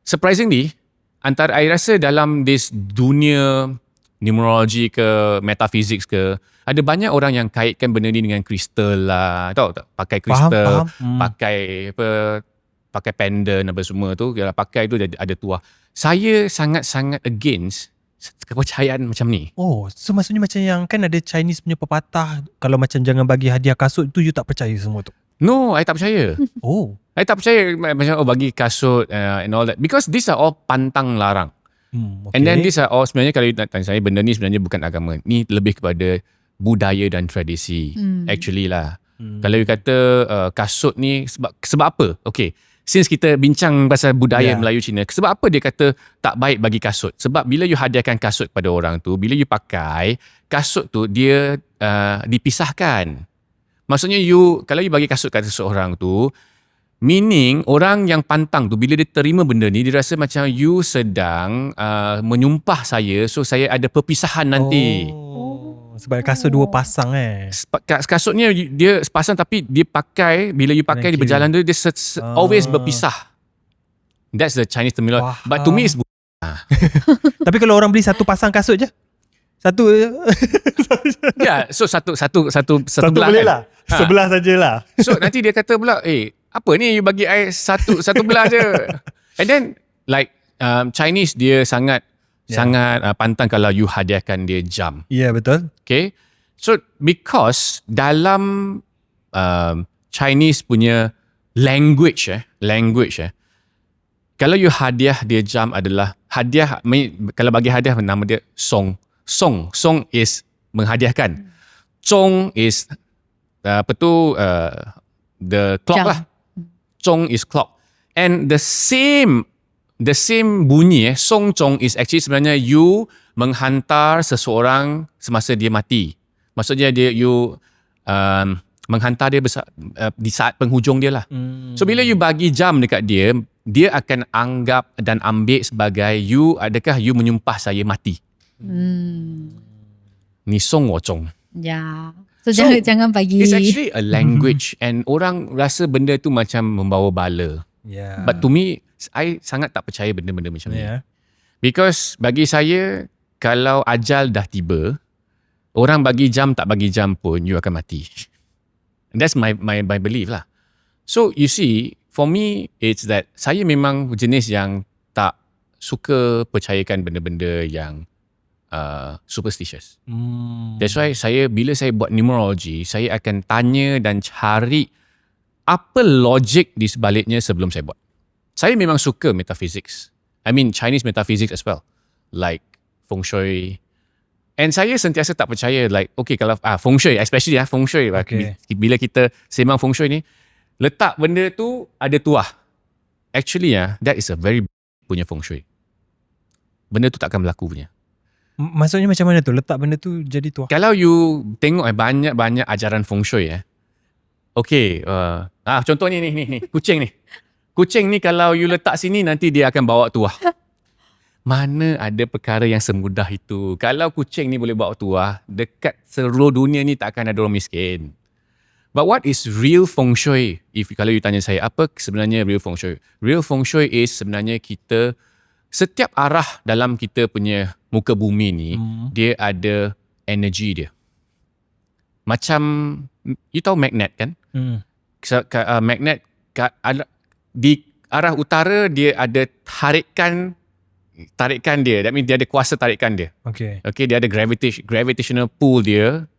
Surprisingly, I rasa dalam this dunia numerology ke metaphysics ke, ada banyak orang yang kaitkan benda ni dengan kristal lah. Tahu tak? Pakai kristal, pakai pendant apa semua tu, kalau pakai tu ada tuah. Saya sangat-sangat against kepercayaan macam ni. Oh, so maksudnya macam yang kan ada Chinese punya pepatah, kalau macam jangan bagi hadiah kasut tu, you tak percaya semua tu? No, I tak percaya. Oh. I tak percaya macam bagi kasut and all that. Because these are all pantang larang. Okay. And then these are all, sebenarnya kalau you nak tanya saya, benda ni sebenarnya bukan agama. Ni lebih kepada budaya dan tradisi. Actually lah. Kalau you kata kasut ni sebab apa? Okay. Since kita bincang pasal budaya Melayu Cina, sebab apa dia kata tak baik bagi kasut? Sebab bila you hadiahkan kasut pada orang tu, bila you pakai, kasut tu dia dipisahkan. Maksudnya kalau you bagi kasut kat seseorang tu, Meaning orang yang pantang tu bila dia terima benda ni, dia rasa macam you sedang menyumpah saya, so saya ada perpisahan nanti. Sebab kasut dua pasang Kasutnya dia sepasang tapi dia pakai, bila you pakai dia berjalan tu, dia always berpisah. That's the Chinese terminology. But to me it's Tapi kalau orang beli satu pasang kasut je, satu so satu belah boleh kan? lah, sebelah sajalah. So nanti dia kata pula, apa ni you bagi I satu belah je. And then like Chinese dia sangat pantang kalau you hadiahkan dia jam. Ya, betul. Okay. So because dalam Chinese punya language kalau you hadiah dia jam adalah hadiah, kalau bagi hadiah nama dia song. Song is menghadiahkan. Chong is the clock Jam. lah. Chong is clock. And the same bunyi song chong is actually sebenarnya you menghantar seseorang semasa dia mati. Maksudnya you menghantar dia di saat penghujung dia lah. So bila you bagi jam dekat dia akan anggap dan ambil sebagai adakah you menyumpah saya mati. Ni song wo chong. Ya. So jangan bagi. It's actually a language and orang rasa benda tu macam membawa bala. Yeah. But to me, I sangat tak percaya benda-benda macam ni. Yeah. Because bagi saya, kalau ajal dah tiba, orang bagi jam tak bagi jam pun, you akan mati. And that's my belief lah. So you see, for me, it's that saya memang jenis yang tak suka percayakan benda-benda yang superstitious. That's why bila saya buat numerology, saya akan tanya dan cari apa logik di sebaliknya sebelum saya buat. Saya memang suka metaphysics. I mean Chinese metaphysics as well. Like feng shui. And saya sentiasa tak percaya like, okay kalau feng shui, especially feng shui. Okay. Bila kita sembang feng shui ni, letak benda tu ada tuah. Actually that is a very punya feng shui. Benda tu takkan berlaku punya. Maksudnya macam mana tu? Letak benda tu jadi tuah? Kalau you tengok banyak-banyak ajaran feng shui okay, contoh ni kucing ni. Kucing ni kalau you letak sini nanti dia akan bawa tuah. Mana ada perkara yang semudah itu. Kalau kucing ni boleh bawa tuah, dekat seluruh dunia ni takkan ada orang miskin. But what is real feng shui? Kalau you tanya saya, apa sebenarnya real feng shui? Real feng shui is sebenarnya kita, setiap arah dalam kita punya muka bumi ni, dia ada energi dia. Macam, you tahu magnet kan? Magnet di arah utara dia ada tarikan dia. That means dia ada kuasa tarikan dia. Okay, dia ada gravitational pull dia.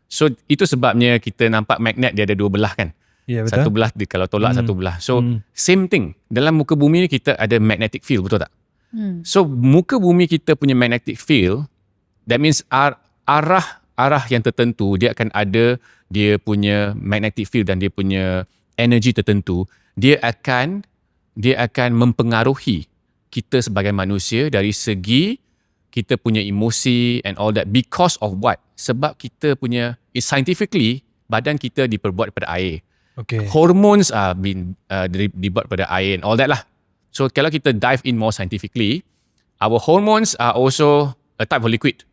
So itu sebabnya kita nampak magnet dia ada dua belah kan. Yeah, betul. Satu belah dia kalau tolak satu belah. So same thing. Dalam muka bumi ni kita ada magnetic field, betul tak? So muka bumi kita punya magnetic field, that means arah yang tertentu dia akan ada dia punya magnetic field dan dia punya energi tertentu. Dia akan mempengaruhi kita sebagai manusia dari segi kita punya emosi and all that. Because of what? Sebab kita punya, scientifically, badan kita diperbuat daripada air. Okay. Hormones are dibuat daripada air and all that lah. So kalau kita dive in more scientifically, our hormones are also a type of liquid.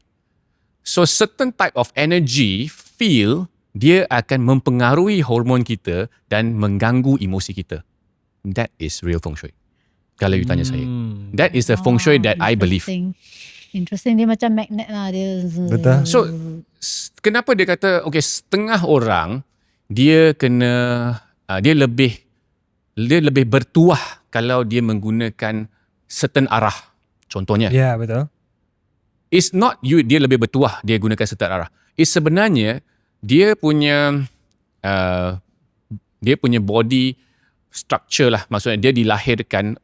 So certain type of energy, feel, dia akan mempengaruhi hormon kita dan mengganggu emosi kita. That is real feng shui. Kalau you tanya saya. That is the feng shui that I believe. Interesting. Dia macam magnet lah. Dia. Betul. So, kenapa dia kata, okay, setengah orang, dia lebih bertuah kalau dia menggunakan certain arah. Contohnya. Ya, betul. It's not dia lebih bertuah, dia gunakan certain arah. It's sebenarnya, dia punya body structure lah. Maksudnya dia dilahirkan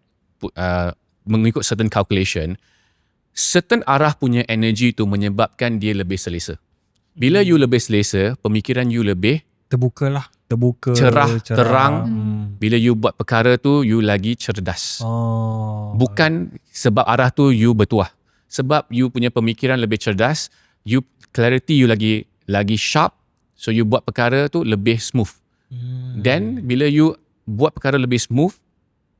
mengikut certain calculation. Certain arah punya energy tu menyebabkan dia lebih selesa. Bila you lebih selesa, pemikiran you lebih terbuka, cerah. Terang. Bila you buat perkara tu, you lagi cerdas. Bukan sebab arah tu you bertuah. Sebab you punya pemikiran lebih cerdas, clarity you lagi sharp, so you buat perkara tu lebih smooth. Then bila you buat perkara lebih smooth,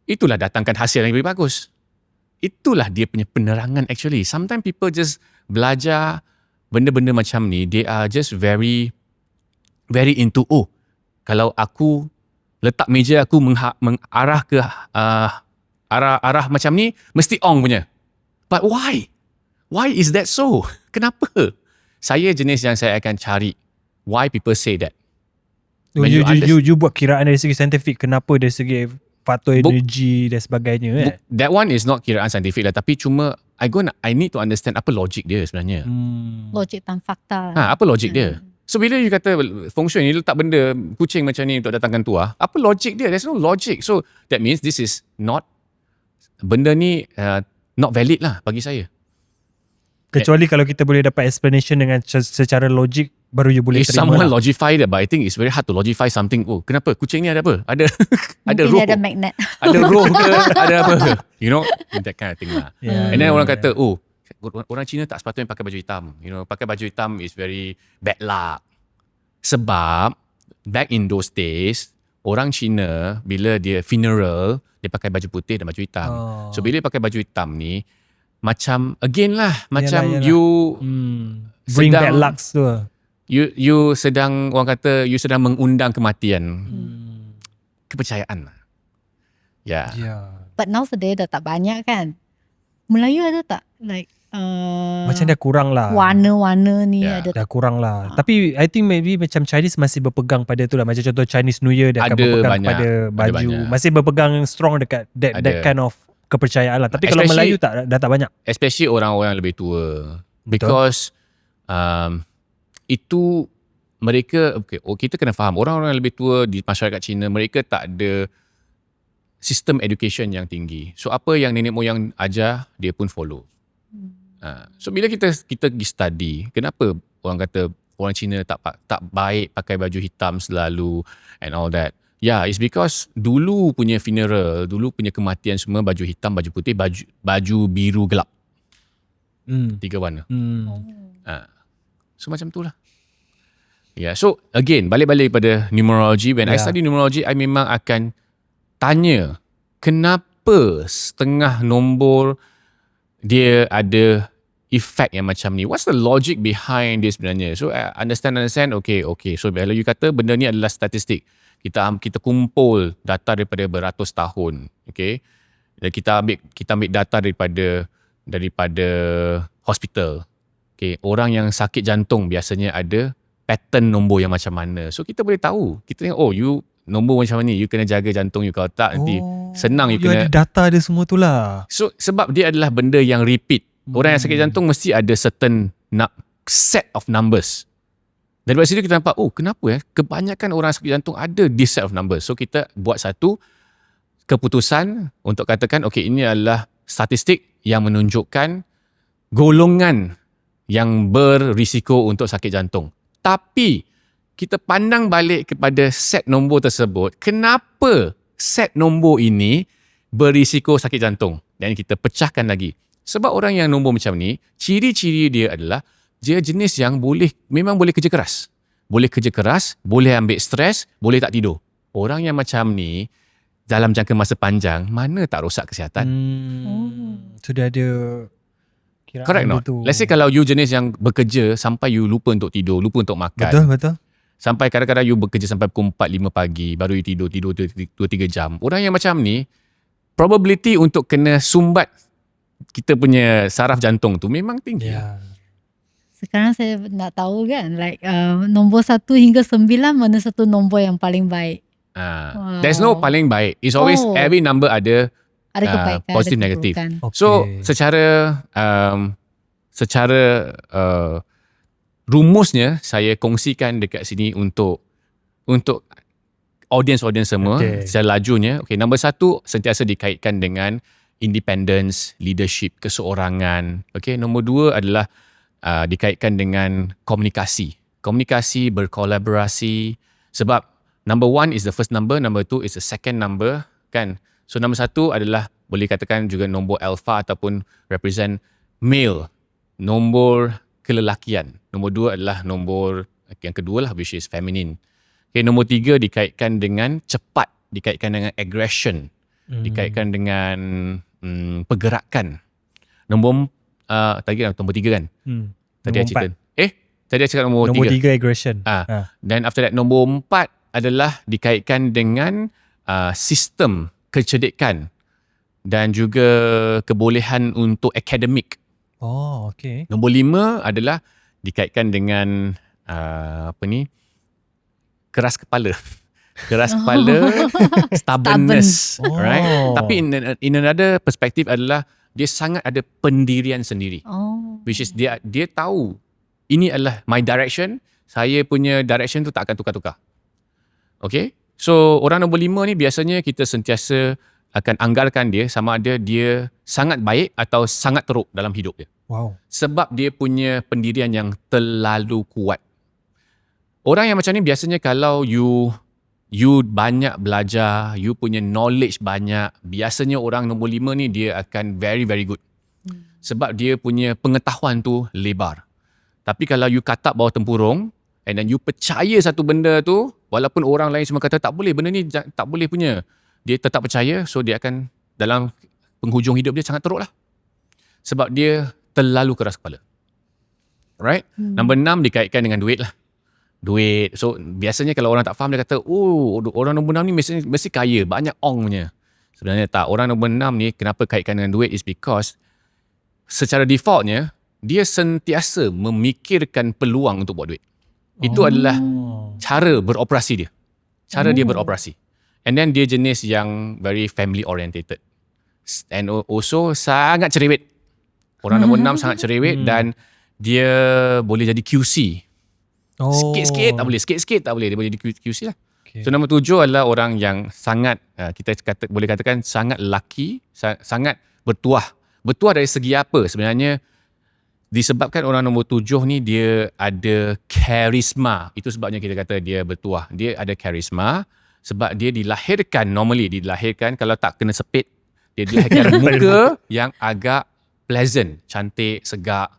itulah datangkan hasil yang lebih bagus. Itulah dia punya penerangan actually. Sometimes people just belajar benda-benda macam ni, they are just very into, kalau aku letak meja aku mengarah ke arah macam ni, mesti ong punya. But why? Why is that so? Kenapa? Saya jenis yang saya akan cari why people say that. When You buat kiraan dari segi saintifik, kenapa dari segi faktor energi dan sebagainya. That one is not kiraan saintifik lah, tapi cuma I need to understand apa logik dia sebenarnya. Logik dan fakta. Apa logik dia? So bila you kata feng shui ni letak benda kucing macam ni untuk datangkan tuah, apa logik dia? There's no logic. So that means this is not, benda ni not valid lah bagi saya. Kecuali kalau kita boleh dapat explanation dengan secara logik, baru you boleh If terima someone lah. logify that, but I think it's very hard to logify something. Kenapa? Kucing ni ada apa? Ada Mungkin roh. dia ada magnet. Ada roh ke? Ada apa ke? You know, that kind of thing lah. Yeah. And then orang kata, orang Cina tak sepatutnya pakai baju hitam. You know, pakai baju hitam is very bad luck. Sebab back in those days, orang Cina bila dia funeral, dia pakai baju putih dan baju hitam. So bila dia pakai baju hitam ni, macam again lah, macam Yalah. you Bring sedang, bad luck tu. you sedang, orang kata you sedang mengundang kematian. Kepercayaan lah. Ya. But nowadays dah tak banyak kan. Melayu ada tak? Like Macam dah kurang lah. warna-warna ni Yeah. ada. Dah kurang lah. Tapi I think maybe macam Chinese masih berpegang pada tu lah. Macam contoh Chinese New Year, dia akan Ada berpegang banyak. pada Ada baju. banyak. Masih berpegang strong dekat that Ada. kind of kepercayaan lah. Tapi kalau Especially- Melayu dah tak banyak. Especially orang-orang yang lebih tua. Because itu mereka, kita kena faham, orang-orang yang lebih tua di masyarakat Cina, mereka tak ada sistem education yang tinggi. So apa yang nenek moyang ajar, dia pun follow. So bila kita pergi study, kenapa orang kata orang Cina tak baik pakai baju hitam selalu and all that. Yeah, it's because dulu punya funeral, dulu punya kematian semua baju hitam, baju putih, baju biru gelap. 3 warna. So macam tu lah. Yeah, so again, balik-balik pada numerology. When I study numerology, I memang akan tanya, kenapa setengah nombor dia ada effect yang macam ni? What's the logic behind this sebenarnya? So I understand. Okay. So kalau you kata benda ni adalah statistik, kita kumpul data daripada beratus tahun, okay? Dan kita ambil data daripada hospital. Okay, orang yang sakit jantung biasanya ada pattern nombor yang macam mana. So kita boleh tahu. Kita tengok, you nombor macam ni, you kena jaga jantung you. Kalau tak nanti senang you kena. ada data dia semua tu lah. So sebab dia adalah benda yang repeat. Orang yang sakit jantung mesti ada certain set of numbers. Daripada situ kita nampak, kenapa kebanyakan orang sakit jantung ada this set of numbers. So kita buat satu keputusan untuk katakan, ini adalah statistik yang menunjukkan golongan yang berisiko untuk sakit jantung. Tapi kita pandang balik kepada set nombor tersebut, kenapa set nombor ini berisiko sakit jantung? Dan kita pecahkan lagi. Sebab orang yang nombor macam ni, ciri-ciri dia adalah dia jenis yang memang boleh kerja keras. Boleh kerja keras, boleh ambil stres, boleh tak tidur. Orang yang macam ni, dalam jangka masa panjang, mana tak rosak kesihatan? Sudah ada kiraan Correct not? tu. Let's say kalau you jenis yang bekerja sampai you lupa untuk tidur, lupa untuk makan. Betul. Sampai kadang-kadang you bekerja sampai pukul 4-5 pagi, baru you tidur 2-3 jam. Orang yang macam ni, probability untuk kena sumbat kita punya saraf jantung tu memang tinggi. Sekarang saya nak tahu kan, like nombor 1 hingga 9 mana satu nombor yang paling baik? There's no paling baik. It's always every number ada kebaikan, positif, ada negatif. keburukan. So secara rumusnya saya kongsikan dekat sini untuk audience semua secara lajunya. Nombor 1 sentiasa dikaitkan dengan independence, leadership, keseorangan. Nombor 2 adalah dikaitkan dengan komunikasi. Komunikasi, berkolaborasi. Sebab number 1 is the first number, number 2 is the second number, kan? So nombor 1 adalah boleh katakan juga nombor alpha ataupun represent male, nombor kelelakian. Nombor 2 adalah nombor yang kedua lah, which is feminine. Nombor 3 dikaitkan dengan cepat. dikaitkan dengan aggression, dikaitkan dengan pergerakan. Nombor nombor 3 kan? Tadi Nombor I cerita. Tadi I cakap nombor 3. Nombor 3 aggression. Dan after that nombor 4 adalah dikaitkan dengan sistem kecerdikan dan juga kebolehan untuk akademik. Oh, okay. Nombor 5 adalah dikaitkan dengan keras kepala. Keras kepala, stubbornness, right? Tapi in another perspective adalah dia sangat ada pendirian sendiri. Which is dia tahu ini adalah my direction, saya punya direction tu tak akan tukar-tukar. Okay? So orang nombor 5 ni biasanya kita sentiasa akan anggarkan dia sama ada dia sangat baik atau sangat teruk dalam hidup dia. Wow. Sebab dia punya pendirian yang terlalu kuat. Orang yang macam ni biasanya kalau you banyak belajar, you punya knowledge banyak, biasanya orang nombor 5 ni dia akan very very good. Sebab dia punya pengetahuan tu lebar. Tapi kalau you katak bawah tempurung and then you percaya satu benda tu, walaupun orang lain semua kata tak boleh, benda ni tak boleh punya, dia tetap percaya, so dia akan dalam penghujung hidup dia sangat teruk lah. Sebab dia terlalu keras kepala. Right? Nombor 6 dikaitkan dengan duit lah. Duit. So biasanya kalau orang tak faham dia kata, orang nombor 6 ni mesti kaya, banyak ongnya. Sebenarnya tak. Orang nombor 6 ni kenapa kaitkan dengan duit is because secara defaultnya dia sentiasa memikirkan peluang untuk buat duit. Itu adalah cara beroperasi dia. Cara dia beroperasi. And then dia jenis yang very family orientated. And also sangat cerewet. Orang nombor 6 sangat cerewet dan dia boleh jadi QC. Sikit-sikit tak boleh, sikit-sikit tak boleh, dia boleh jadi QC lah. Okay. So nombor 7 adalah orang yang sangat, kita boleh katakan sangat lucky, sangat bertuah. Bertuah dari segi apa? Sebenarnya disebabkan orang nombor 7 ni dia ada karisma. Itu sebabnya kita kata dia bertuah. Dia ada karisma sebab dia dilahirkan kalau tak kena sepit, dia dilahirkan muka yang agak pleasant, cantik, segak.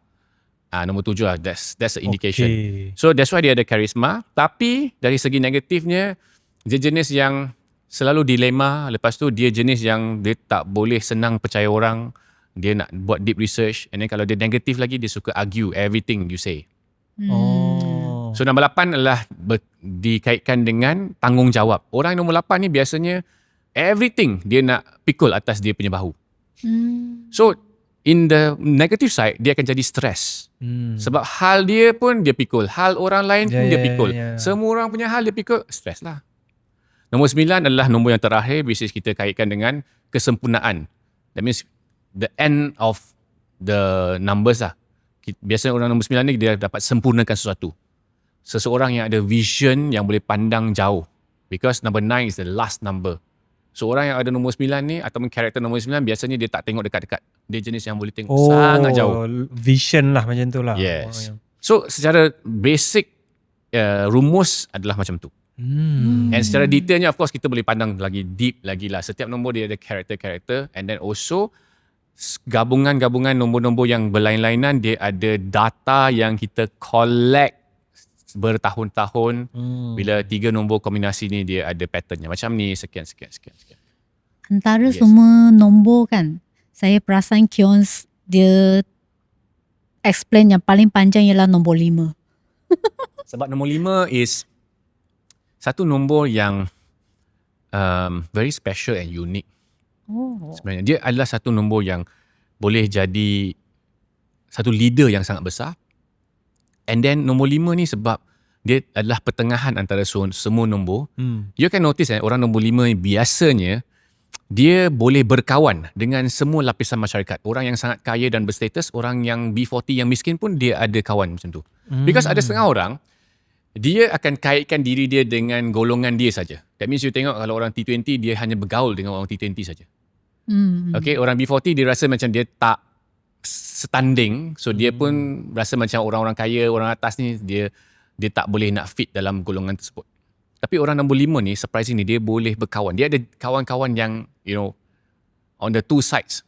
Nombor 7 lah, that's the indication. Okay. So that's why dia ada karisma. Tapi dari segi negatifnya, dia jenis yang selalu dilema. Lepas tu dia jenis yang dia tak boleh senang percaya orang. Dia nak buat deep research. And then kalau dia negatif lagi, dia suka argue everything you say. So nombor 8 adalah dikaitkan dengan tanggungjawab. Orang nombor 8 ni biasanya everything dia nak pikul atas dia punya bahu. So in the negative side, dia akan jadi stress. Sebab hal dia pun dia pikul, hal orang lain pun dia pikul. Semua orang punya hal dia pikul, stress lah. Nombor 9 adalah nombor yang terakhir, which is kita kaitkan dengan kesempurnaan. That means the end of the numbers lah. Biasanya orang nombor 9 ni dia dapat sempurnakan sesuatu. Seseorang yang ada vision yang boleh pandang jauh. Because number 9 is the last number. So orang yang ada nombor 9 ni ataupun karakter nombor 9 biasanya dia tak tengok dekat-dekat. Dia jenis yang boleh tengok sangat jauh. Vision lah macam tu lah. Yes. So secara basic rumus adalah macam tu. And secara detailnya of course kita boleh pandang lagi deep lagi lah. Setiap nombor dia ada karakter-karakter and then also gabungan-gabungan nombor-nombor yang berlain-lainan, dia ada data yang kita collect bertahun-tahun. Bila 3 nombor kombinasi ni dia ada patternnya. Macam ni sekian. Antara semua nombor kan, saya perasan Kion dia explain yang paling panjang ialah nombor 5. Sebab nombor 5 is satu nombor yang very special and unique. Sebenarnya dia adalah satu nombor yang boleh jadi satu leader yang sangat besar. And then nombor 5 ni sebab dia adalah pertengahan antara semua nombor. You akan notice orang nombor 5 ni biasanya dia boleh berkawan dengan semua lapisan masyarakat. Orang yang sangat kaya dan berstatus, orang yang B40 yang miskin pun dia ada kawan macam tu. Because ada setengah orang dia akan kaitkan diri dia dengan golongan dia saja. That means you tengok kalau orang T20 dia hanya bergaul dengan orang T20 saja. Okay, orang B40 dia rasa macam dia tak setanding, so dia pun rasa macam orang-orang kaya, orang atas ni dia tak boleh nak fit dalam golongan tersebut. Tapi orang nombor 5 ni surprisingly dia boleh berkawan. Dia ada kawan-kawan yang on the two sides.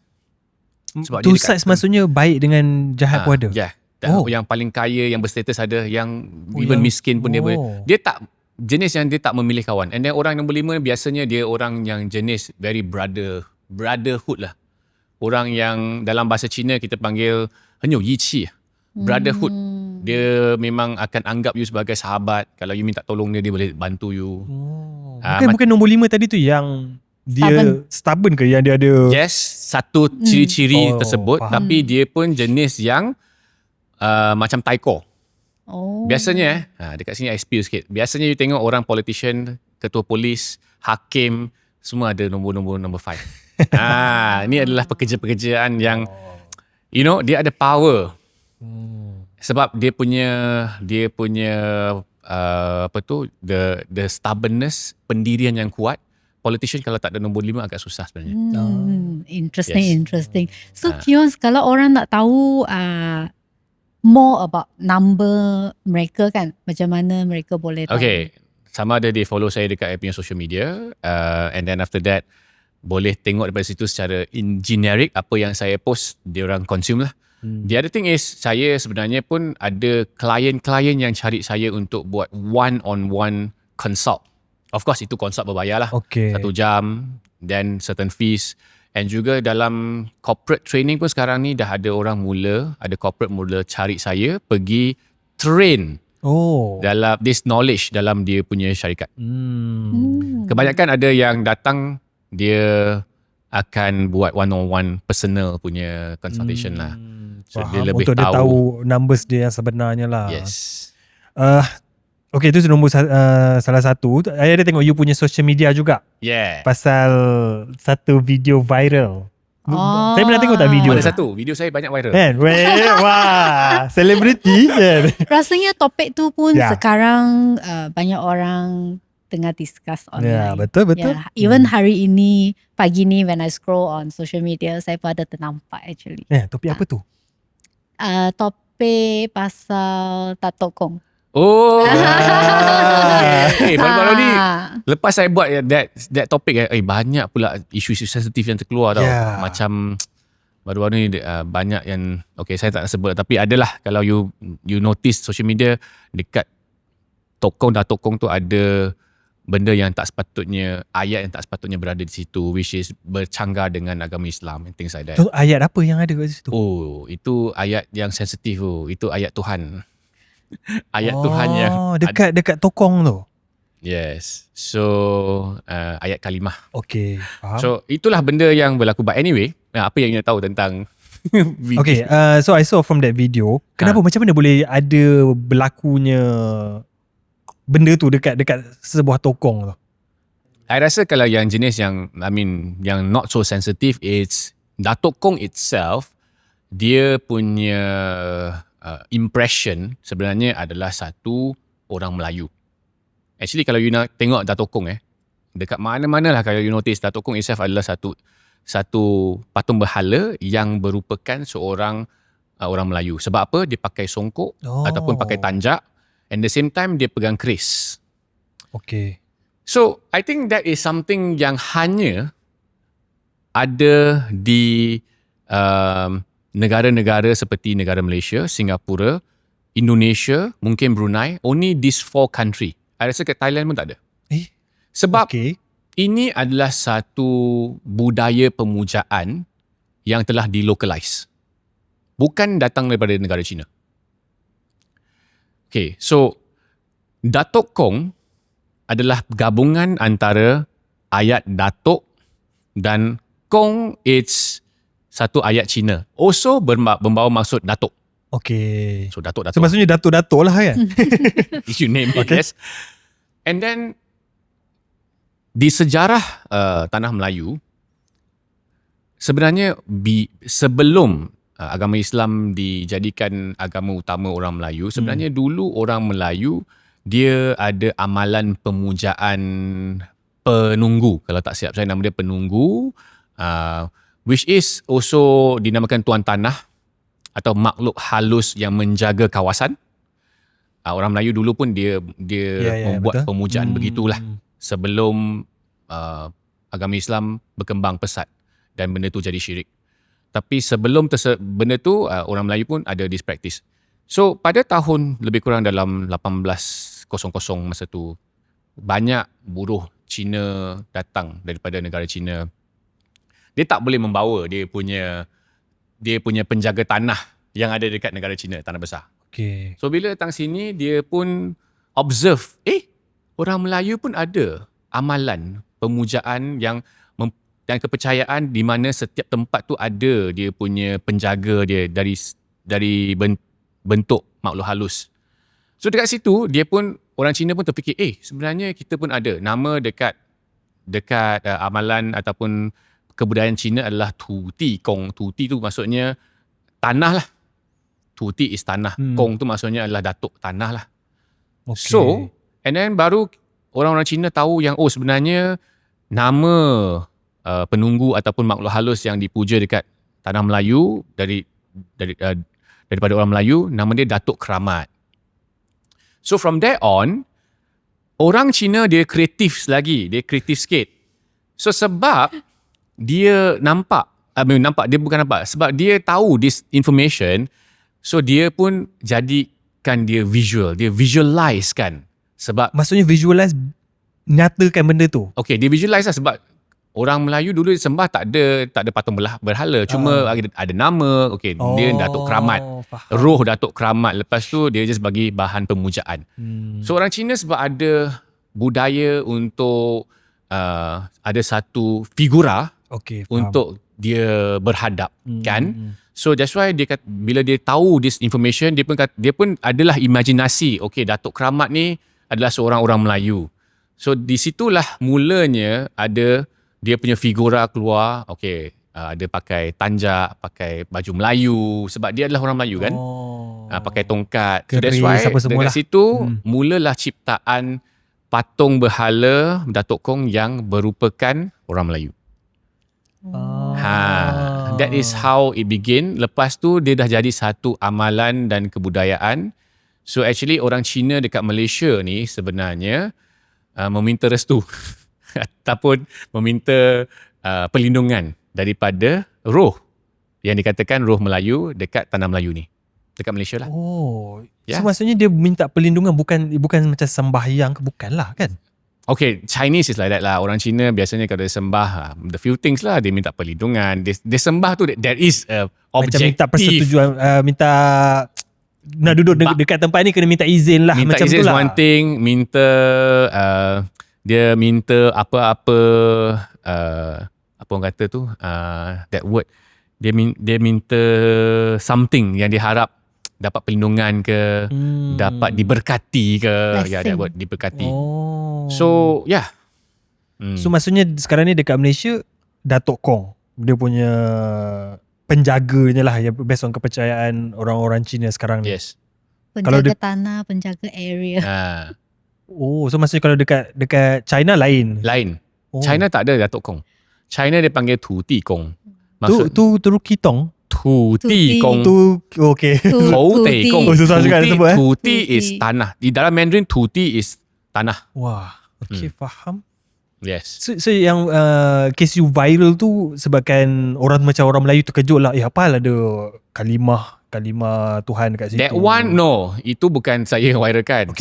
Sebab two sides maksudnya baik dengan jahat pun ada. Yeah. Yang paling kaya, yang berstatus ada, yang even miskin pun dia boleh. jenis yang dia tak memilih kawan. And then orang nombor 5 biasanya dia orang yang jenis very brotherhood lah. Orang yang dalam bahasa Cina kita panggil henyo yiqi. Brotherhood. Dia memang akan anggap you sebagai sahabat. Kalau you minta tolong dia boleh bantu you. Bukan nombor 5 tadi tu yang dia stubborn ke, yang dia ada? Yes, satu ciri-ciri tersebut. Faham. Tapi dia pun jenis yang macam taiko. Biasanya dekat sini I spill sikit. Biasanya you tengok orang politician, ketua polis, hakim, semua ada nombor 5. Ni adalah pekerja-pekerjaan yang you know, dia ada power. Sebab dia punya the stubbornness, pendirian yang kuat. Politician kalau tak ada nombor 5 agak susah sebenarnya. Interesting. So Kions, kalau orang nak tahu more about number mereka kan, macam mana mereka boleh tahu? Okay, sama ada dia follow saya dekat punya social media, and then after that boleh tengok daripada situ secara in generic apa yang saya post, dia orang consume lah. The other thing is, saya sebenarnya pun ada klien-klien yang cari saya untuk buat one-on-one consult. Of course itu consult berbayar lah. 1 jam, then certain fees. And juga dalam corporate training pun sekarang ni dah ada corporate mula cari saya pergi train dalam this knowledge dalam dia punya syarikat. Kebanyakan ada yang datang, dia akan buat one-on-one personal punya consultation lah. So dia lebih untuk dia tahu numbers dia yang sebenarnya lah. Yes. Okay, itu nombor salah satu. Saya ada tengok you punya social media juga. Yeah. Pasal satu video viral. Saya pernah tengok tak video? Ada satu video saya banyak viral. Kan? Wah, selebriti kan? Rasanya topik tu pun sekarang banyak orang tengah discuss online. Ya, betul. Even hari ini, pagi ni when I scroll on social media, saya pun ada ternampak actually. Topik apa tu? Topik pasal Dato' Kong. Baru-baru ni lepas saya buat that topic banyak pula isu-isu sensitif yang terkeluar tau. Macam baru-baru ni banyak yang saya tak nak sebut, tapi adalah kalau you notice social media dekat Dato' Kong tu ada benda yang tak sepatutnya, ayat yang tak sepatutnya berada di situ, which is bercanggah dengan agama Islam and things like that. Tu ayat apa yang ada kat situ? Itu ayat yang sensitif tu. Itu ayat Tuhan. Ayat Tuhan yang dekat tokong tu. Yes. So ayat kalimah. Okay, faham. So itulah benda yang berlaku. But anyway, apa yang you nak tahu tentang video? Okay, so I saw from that video, kenapa macam mana boleh ada berlakunya benda tu dekat sebuah tokong tu? I rasa kalau yang jenis yang yang not so sensitive, it's Dato' Kong itself, dia punya impression sebenarnya adalah satu orang Melayu. Actually kalau you nak tengok Dato' Kong dekat mana-mana lah, kalau you notice Dato' Kong itself adalah satu patung berhala yang berupakan seorang orang Melayu. Sebab apa? Dia pakai songkok ataupun pakai tanjak, and the same time dia pegang keris. Okay. So I think that is something yang hanya ada di negara-negara seperti negara Malaysia, Singapura, Indonesia, mungkin Brunei. Only these 4 country. I rasa kat Thailand pun tak ada. Sebab ini adalah satu budaya pemujaan yang telah dilocalize. Bukan datang daripada negara China. Okay, so Dato' Kong adalah gabungan antara ayat Dato' dan Kong, it's satu ayat Cina. Also membawa maksud Datuk. Okay. So Datuk. So maksudnya Datuk lah kan? You name it, yes. And then di sejarah tanah Melayu, sebenarnya sebelum agama Islam dijadikan agama utama orang Melayu, sebenarnya dulu orang Melayu dia ada amalan pemujaan penunggu. Kalau tak silap saya nama dia penunggu. Which is also dinamakan tuan tanah atau makhluk halus yang menjaga kawasan. Orang Melayu dulu pun dia membuat pemujaan begitulah sebelum agama Islam berkembang pesat dan benda tu jadi syirik. Tapi sebelum benda tu orang Melayu pun ada this practice. So pada tahun lebih kurang dalam 1800 masa tu, banyak buruh Cina datang daripada negara Cina, dia tak boleh membawa dia punya penjaga tanah yang ada dekat negara Cina, tanah besar. Okay. So bila datang sini, dia pun observe, orang Melayu pun ada amalan pemujaan dan kepercayaan di mana setiap tempat tu ada dia punya penjaga dia dari bentuk makhluk halus. So dekat situ, orang Cina pun terfikir, sebenarnya kita pun ada nama dekat amalan ataupun kebudayaan Cina adalah Tu Ti Kong. Tu Ti tu maksudnya tanah lah. Tu Ti is tanah. Kong tu maksudnya adalah datuk tanah lah. Okay. So, and then baru orang-orang Cina tahu yang sebenarnya nama penunggu ataupun makhluk halus yang dipuja dekat tanah Melayu daripada orang Melayu, nama dia Datuk Keramat. So from there on, orang Cina dia kreatif lagi, dia kreatif sikit. So sebab dia sebab dia tahu this information, so dia pun jadikan dia visual, dia visualize kan. Sebab maksudnya visualize, nyatakan benda tu. Okay, dia visualize lah sebab orang Melayu dulu sembah tak ada patung berhala, cuma ada nama, dia Datuk Keramat. Faham. Roh Datuk Keramat. Lepas tu dia just bagi bahan pemujaan. So orang Cina sebab ada budaya untuk ada satu figura untuk dia berhadap kan. So that's why bila dia tahu this information, dia pun adalah imajinasi, Datuk Keramat ni adalah seorang orang Melayu. So di situlah mulanya ada dia punya figura keluar, ada pakai tanjak, pakai baju Melayu sebab dia adalah orang Melayu kan. Pakai tongkat. So that's why dekat situ mulalah ciptaan patung berhala Datuk Kong yang berupakan orang Melayu. That is how it begin. Lepas tu dia dah jadi satu amalan dan kebudayaan. So actually orang Cina dekat Malaysia ni sebenarnya meminta restu ataupun meminta perlindungan daripada roh yang dikatakan roh Melayu dekat tanah Melayu ni, dekat Malaysia lah. So maksudnya dia minta perlindungan bukan macam sembahyang, bukanlah kan? Chinese is like that lah. Orang Cina biasanya kalau dia sembah, the few things lah, dia minta perlindungan. Dia sembah tu, there is a objective. Macam minta persetujuan, minta nak duduk dekat tempat ni kena minta izin lah. Minta macam izin tu lah. one thing, dia minta apa-apa, apa orang kata tu, that word, dia minta something yang diharap dapat perlindungan ke, dapat diberkati ke, that word, diberkati. So So maksudnya sekarang ni dekat Malaysia, Datuk Kong dia punya penjaganya lah, yang based on kepercayaan orang-orang Cina sekarang ni. Yes. Penjaga tanah, penjaga area. So maksudnya kalau dekat China lain. China tak ada Datuk Kong. China dia panggil Tu Ti Kong. Tu Kitong. Tu Ti Kong. Okay. Tou Tei Kong. Susah juga nak sebut. Tu Ti is tanah. Di dalam Mandarin Tu Ti is tanah. Wah, faham. Yes. So yang case you viral tu sebabkan orang macam orang Melayu terkejut lah. Apalah ada kalimah Tuhan dekat situ. That one, no. Itu bukan saya viralkan.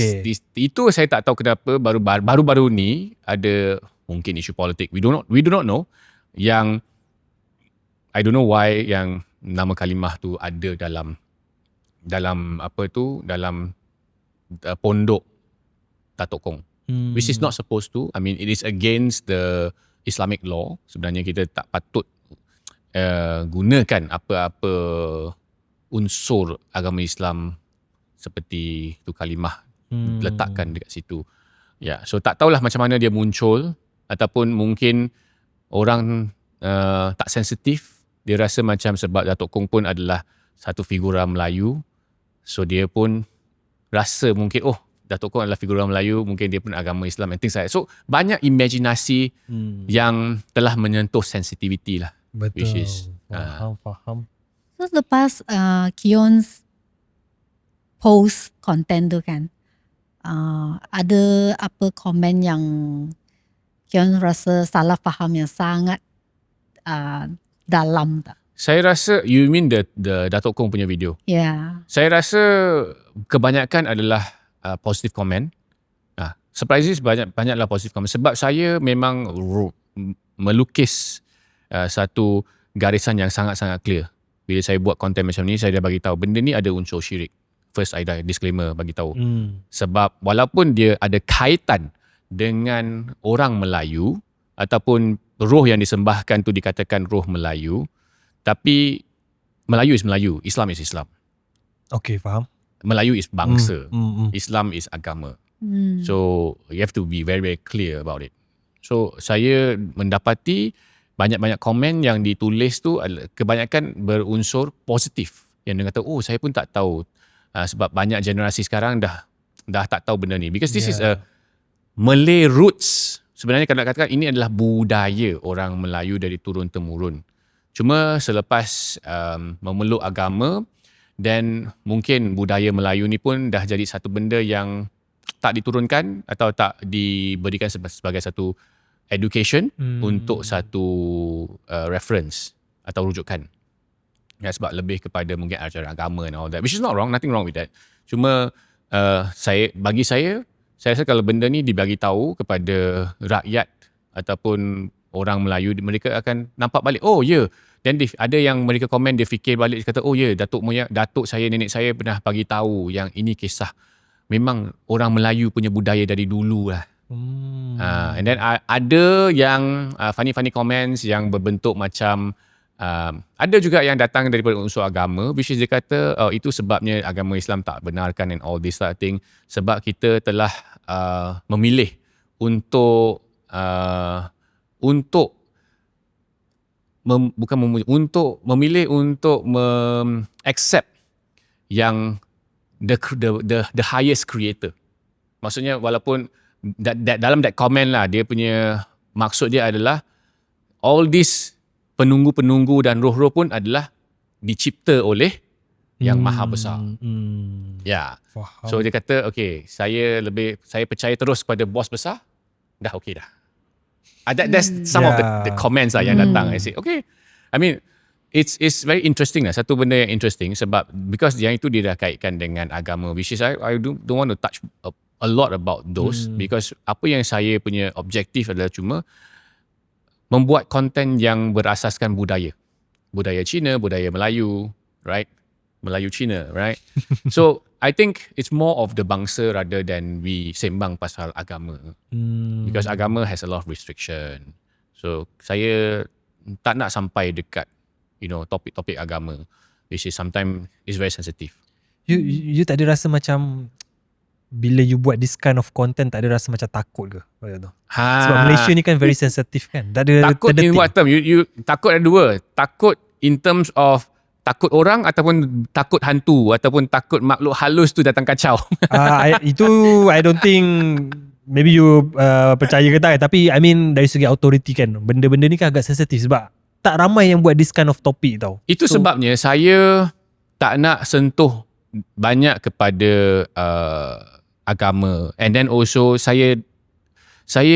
Itu saya tak tahu kenapa baru-baru ni ada mungkin isu politik. We do not know. Yang I don't know why yang nama kalimah tu ada dalam pondok Datuk Kong. Which is not supposed to. I mean, it is against the Islamic law. Sebenarnya kita tak patut gunakan apa-apa unsur agama Islam seperti tu kalimah letakkan dekat situ. So tak tahulah macam mana dia muncul, ataupun mungkin orang tak sensitif. Dia rasa macam sebab Datuk Kong pun adalah satu figura Melayu, so dia pun rasa mungkin Datuk Kong adalah figura Melayu, mungkin dia pun agama Islam and things like that. So banyak imajinasi yang telah menyentuh sensitivity lah. Betul. Which is faham. So lepas Kion's post content tu kan, ada apa komen yang Kion rasa salah faham yang sangat dalam tak? Saya rasa, you mean the Datuk Kong punya video? Yeah. Saya rasa kebanyakan adalah positive comment. surprises banyaklah positive comment. Sebab saya memang melukis satu garisan yang sangat-sangat clear. Bila saya buat konten macam ni, saya dah bagi tahu benda ni ada unsur syirik. First, I dah disclaimer bagi tahu. Sebab walaupun dia ada kaitan dengan orang Melayu ataupun roh yang disembahkan tu dikatakan roh Melayu, tapi Melayu is Melayu, Islam is Islam. Okay, faham. Melayu is bangsa, Islam is agama. So you have to be very very clear about it. So saya mendapati banyak-banyak komen yang ditulis tu kebanyakan berunsur positif. Yang dia kata, oh saya pun tak tahu. Sebab banyak generasi sekarang dah tak tahu benda ni. Because this is a Malay roots. Sebenarnya kalau nak katakan ini adalah budaya orang Melayu dari turun-temurun. Cuma selepas memeluk agama, dan mungkin budaya Melayu ni pun dah jadi satu benda yang tak diturunkan atau tak diberikan sebagai satu education untuk satu reference atau rujukan. Ya, sebab lebih kepada mungkin ajaran agama and all that, which is not wrong, nothing wrong with that. Cuma bagi saya rasa kalau benda ni dibagi tahu kepada rakyat ataupun orang Melayu, mereka akan nampak balik, oh ya, dan ada yang mereka komen, dia fikir balik, dia kata, oh ya, datuk saya, nenek saya pernah bagi tahu yang ini kisah. Memang orang Melayu punya budaya dari dulu lah. And then ada yang funny comments yang berbentuk macam ada juga yang datang daripada unsur agama, which is dia kata itu sebabnya agama Islam tak benarkan and all this sort of thing, sebab kita telah memilih untuk memilih untuk accept yang the highest creator. Maksudnya walaupun dalam that comment lah, dia punya maksud dia adalah all this penunggu-penunggu dan roh-roh pun adalah dicipta oleh yang maha besar. Ya. Faham. So dia kata, okay, saya percaya terus kepada bos besar, dah okay dah. That's some of the comments lah yang datang. I say, okay. I mean, it's very interesting lah. Satu benda yang interesting sebab because yang itu dia dah kaitkan dengan agama, which is I don't want to touch a lot about those because apa yang saya punya objektif adalah cuma membuat konten yang berasaskan budaya Cina, budaya Melayu, right? Melayu Cina, right? So I think it's more of the bangsa rather than we sembang pasal agama. Because agama has a lot of restriction. So saya tak nak sampai dekat topik-topik agama, which is sometimes is very sensitive. You tak ada rasa macam bila you buat this kind of content, tak ada rasa macam takut ke? Sebab Malaysia ni kan very sensitive kan. Tak ada takut in what term? You takut ada dua. Takut in terms of takut orang ataupun takut hantu ataupun takut makhluk halus tu datang kacau. Itu I don't think maybe you percaya ke tak, tapi I mean dari segi authority kan, benda-benda ni kan agak sensitif sebab tak ramai yang buat this kind of topic tau. Itu sebabnya saya tak nak sentuh banyak kepada agama, and then also saya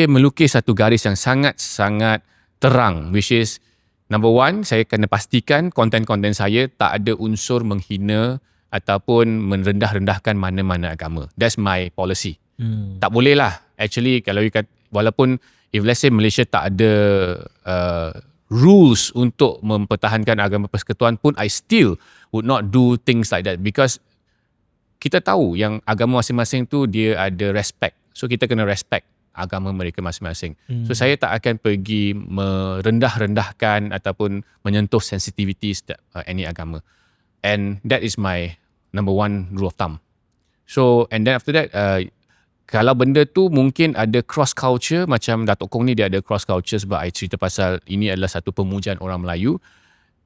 melukis satu garis yang sangat-sangat terang, which is number one, saya kena pastikan konten-konten saya tak ada unsur menghina ataupun merendah-rendahkan mana-mana agama. That's my policy. Tak boleh lah. Actually, kalau you kata, walaupun if let's say Malaysia tak ada rules untuk mempertahankan agama persekutuan pun, I still would not do things like that because kita tahu yang agama masing-masing tu dia ada respect. So kita kena respect agama mereka masing-masing. So saya tak akan pergi merendah-rendahkan ataupun menyentuh sensitivities any agama. And that is my number one rule of thumb. So and then after that, kalau benda tu mungkin ada cross culture, macam Datuk Kong ni dia ada cross culture sebab I cerita pasal ini adalah satu pemujaan orang Melayu,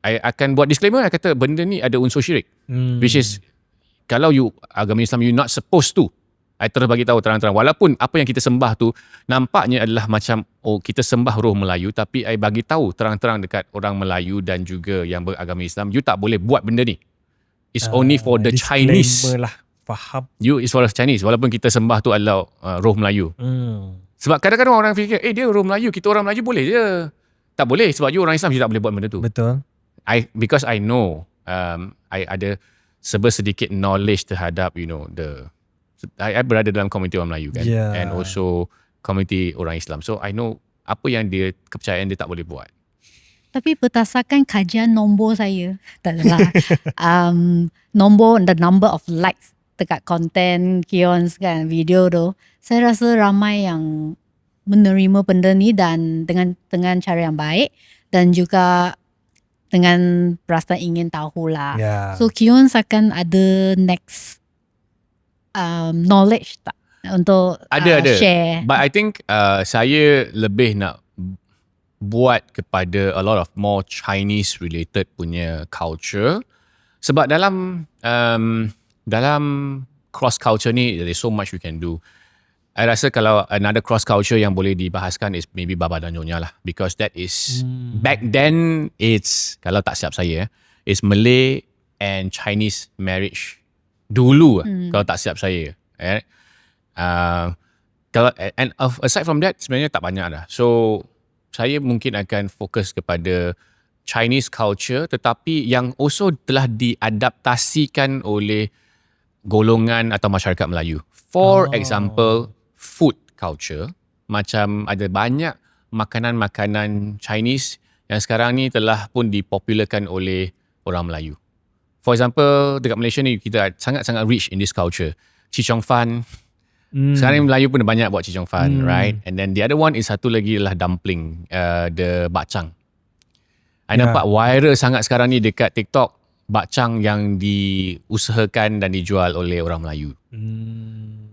I akan buat disclaimer, I kata benda ni ada unsur syirik. Which is kalau you agama Islam, you not supposed to. I terus bagi tahu terang-terang, walaupun apa yang kita sembah tu nampaknya adalah macam kita sembah roh Melayu, tapi I bagi tahu terang-terang dekat orang Melayu dan juga yang beragama Islam, you tak boleh buat benda ni. It's only for the Chinese. Lah. Faham. You is for the Chinese, walaupun kita sembah tu adalah roh Melayu. Sebab kadang-kadang orang fikir, dia roh Melayu, kita orang Melayu boleh je. Tak boleh, sebab you orang Islam, you tak boleh buat benda tu. Betul. Because I know, I ada sedikit knowledge terhadap the I berada dalam komuniti orang Melayu kan, Yeah. and also komuniti orang Islam. So I know apa yang dia kepercayaan dia tak boleh buat. Tapi berdasarkan kajian nombor saya, tak adalah, the number of likes dekat konten Kions kan, video tu, saya rasa ramai yang menerima benda ni dan dengan cara yang baik dan juga dengan rasa ingin tahulah. Yeah. So Kions akan ada next knowledge tak untuk Ada. share. But I think saya lebih nak buat kepada a lot of more Chinese related punya culture, sebab dalam cross culture ni there's so much we can do. I rasa kalau another cross culture yang boleh dibahaskan is maybe Baba dan Nyonya lah, because that is back then it's, kalau tak silap saya, is Malay and Chinese marriage dulu kalau tak silap saya. Kalau and aside from that sebenarnya tak banyak dah. So saya mungkin akan fokus kepada Chinese culture tetapi yang also telah diadaptasikan oleh golongan atau masyarakat Melayu. For example, food culture. Macam ada banyak makanan-makanan Chinese yang sekarang ni telah pun dipopularkan oleh orang Melayu. For example, dekat Malaysia ni kita sangat-sangat rich in this culture. Chee Chong Fan. Sekarang ni Melayu pun banyak buat Chee Chong Fan, right? And then the other one is satu lagi adalah dumpling, the bakcang. I nampak viral sangat sekarang ni dekat TikTok, bakcang yang diusahakan dan dijual oleh orang Melayu.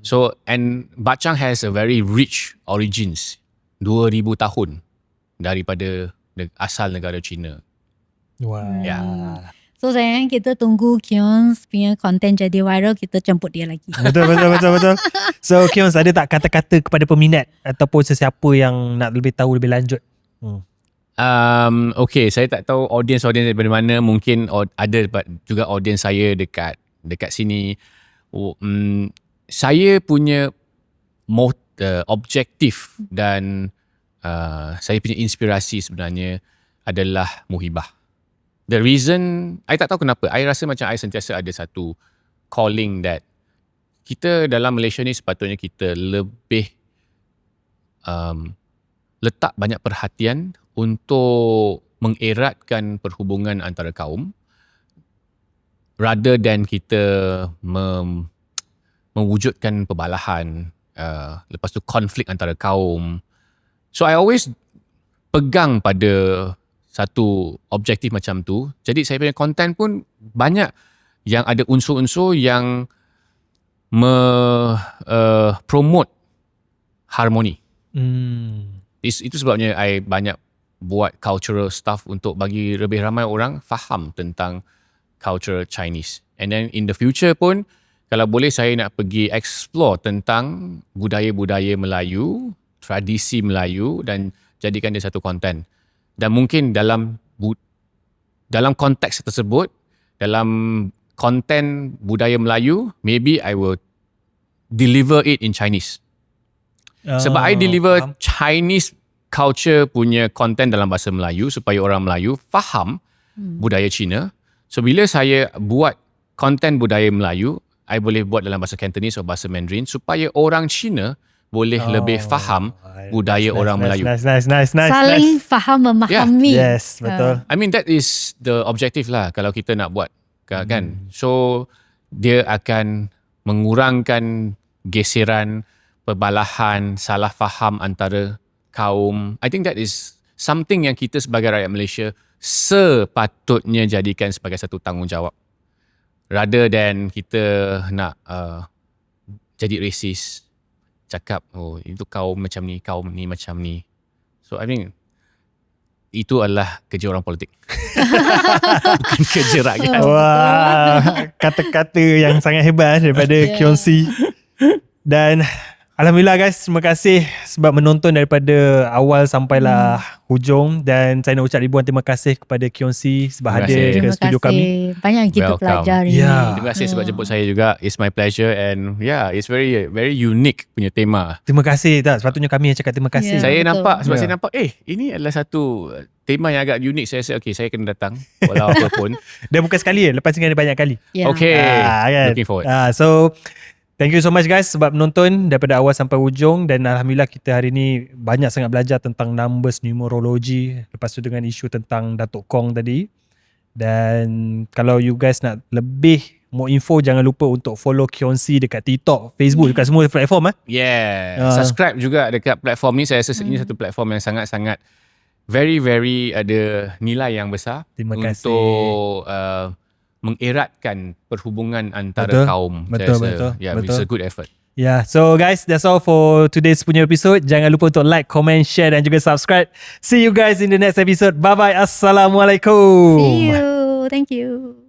So, and bakcang has a very rich origins, 2000 tahun daripada asal negara China. Wow. Yeah. So sayang, kita tunggu Kions punya konten jadi viral, kita jemput dia lagi. Betul. So Kions, ada tak kata-kata kepada peminat ataupun sesiapa yang nak lebih tahu lebih lanjut? Okay, saya tak tahu audience daripada mana. Mungkin ada juga audience saya dekat sini. Saya punya objektif dan saya punya inspirasi sebenarnya adalah Muhibah. The reason, I tak tahu kenapa, I rasa macam I sentiasa ada satu calling that kita dalam Malaysia ni sepatutnya kita lebih letak banyak perhatian untuk mengeratkan perhubungan antara kaum rather than kita mewujudkan perbalahan, lepas tu konflik antara kaum. So I always pegang pada satu objektif macam tu. Jadi saya punya content pun banyak yang ada unsur-unsur yang promote harmoni. Itu sebabnya I banyak buat cultural stuff untuk bagi lebih ramai orang faham tentang culture Chinese. And then in the future pun, kalau boleh saya nak pergi explore tentang budaya-budaya Melayu, tradisi Melayu dan jadikan dia satu content. Dan mungkin dalam konteks tersebut, dalam konten budaya Melayu, maybe I will deliver it in Chinese. Sebab I deliver Chinese culture punya konten dalam bahasa Melayu supaya orang Melayu faham budaya Cina. So bila saya buat konten budaya Melayu, I boleh buat dalam bahasa Cantonese atau bahasa Mandarin supaya orang Cina boleh lebih faham budaya orang Melayu. Nice. Saling faham memahami. Yes, betul. I mean that is the objective lah kalau kita nak buat kan. So dia akan mengurangkan geseran, perbalahan, salah faham antara kaum. I think that is something yang kita sebagai rakyat Malaysia sepatutnya jadikan sebagai satu tanggungjawab. Rather than kita nak jadi racist, cakap itu kaum macam ni, kaum ni macam ni. So I mean itu adalah kerja orang politik. Bukan kerja rakyat. Wah, kata-kata yang sangat hebat daripada Kionsi. Dan alhamdulillah guys, terima kasih sebab menonton daripada awal sampailah hujung, dan saya nak ucap ribuan terima kasih kepada Kionsi sebab hadir ke studio kami. Banyak yang kita pelajari. Terima kasih sebab jemput saya juga. It's my pleasure and it's very very unique punya tema. Terima kasih tak, sepatutnya kami yang cakap terima kasih. Saya nampak sebab saya nampak ini adalah satu tema yang agak unik. Saya rasa saya kena datang walau apa pun. Dan bukan sekali, lepas ni ada banyak kali. Okay, kan? looking forward. So Thank you so much guys sebab menonton daripada awal sampai ujung, dan alhamdulillah kita hari ni banyak sangat belajar tentang numbers, numerology, lepas tu dengan isu tentang Datuk Kong tadi. Dan kalau you guys nak lebih more info, jangan lupa untuk follow Kionsi dekat TikTok, Facebook, dekat semua platform Subscribe juga dekat platform ni. Saya rasa ini satu platform yang sangat-sangat very ada nilai yang besar. Terima kasih. Untuk mengeratkan perhubungan antara kaum. Betul. It's a good effort. Yeah, so guys, that's all for today's punya episode. Jangan lupa untuk like, comment, share dan juga subscribe. See you guys in the next episode. Bye bye. Assalamualaikum. See you. Thank you.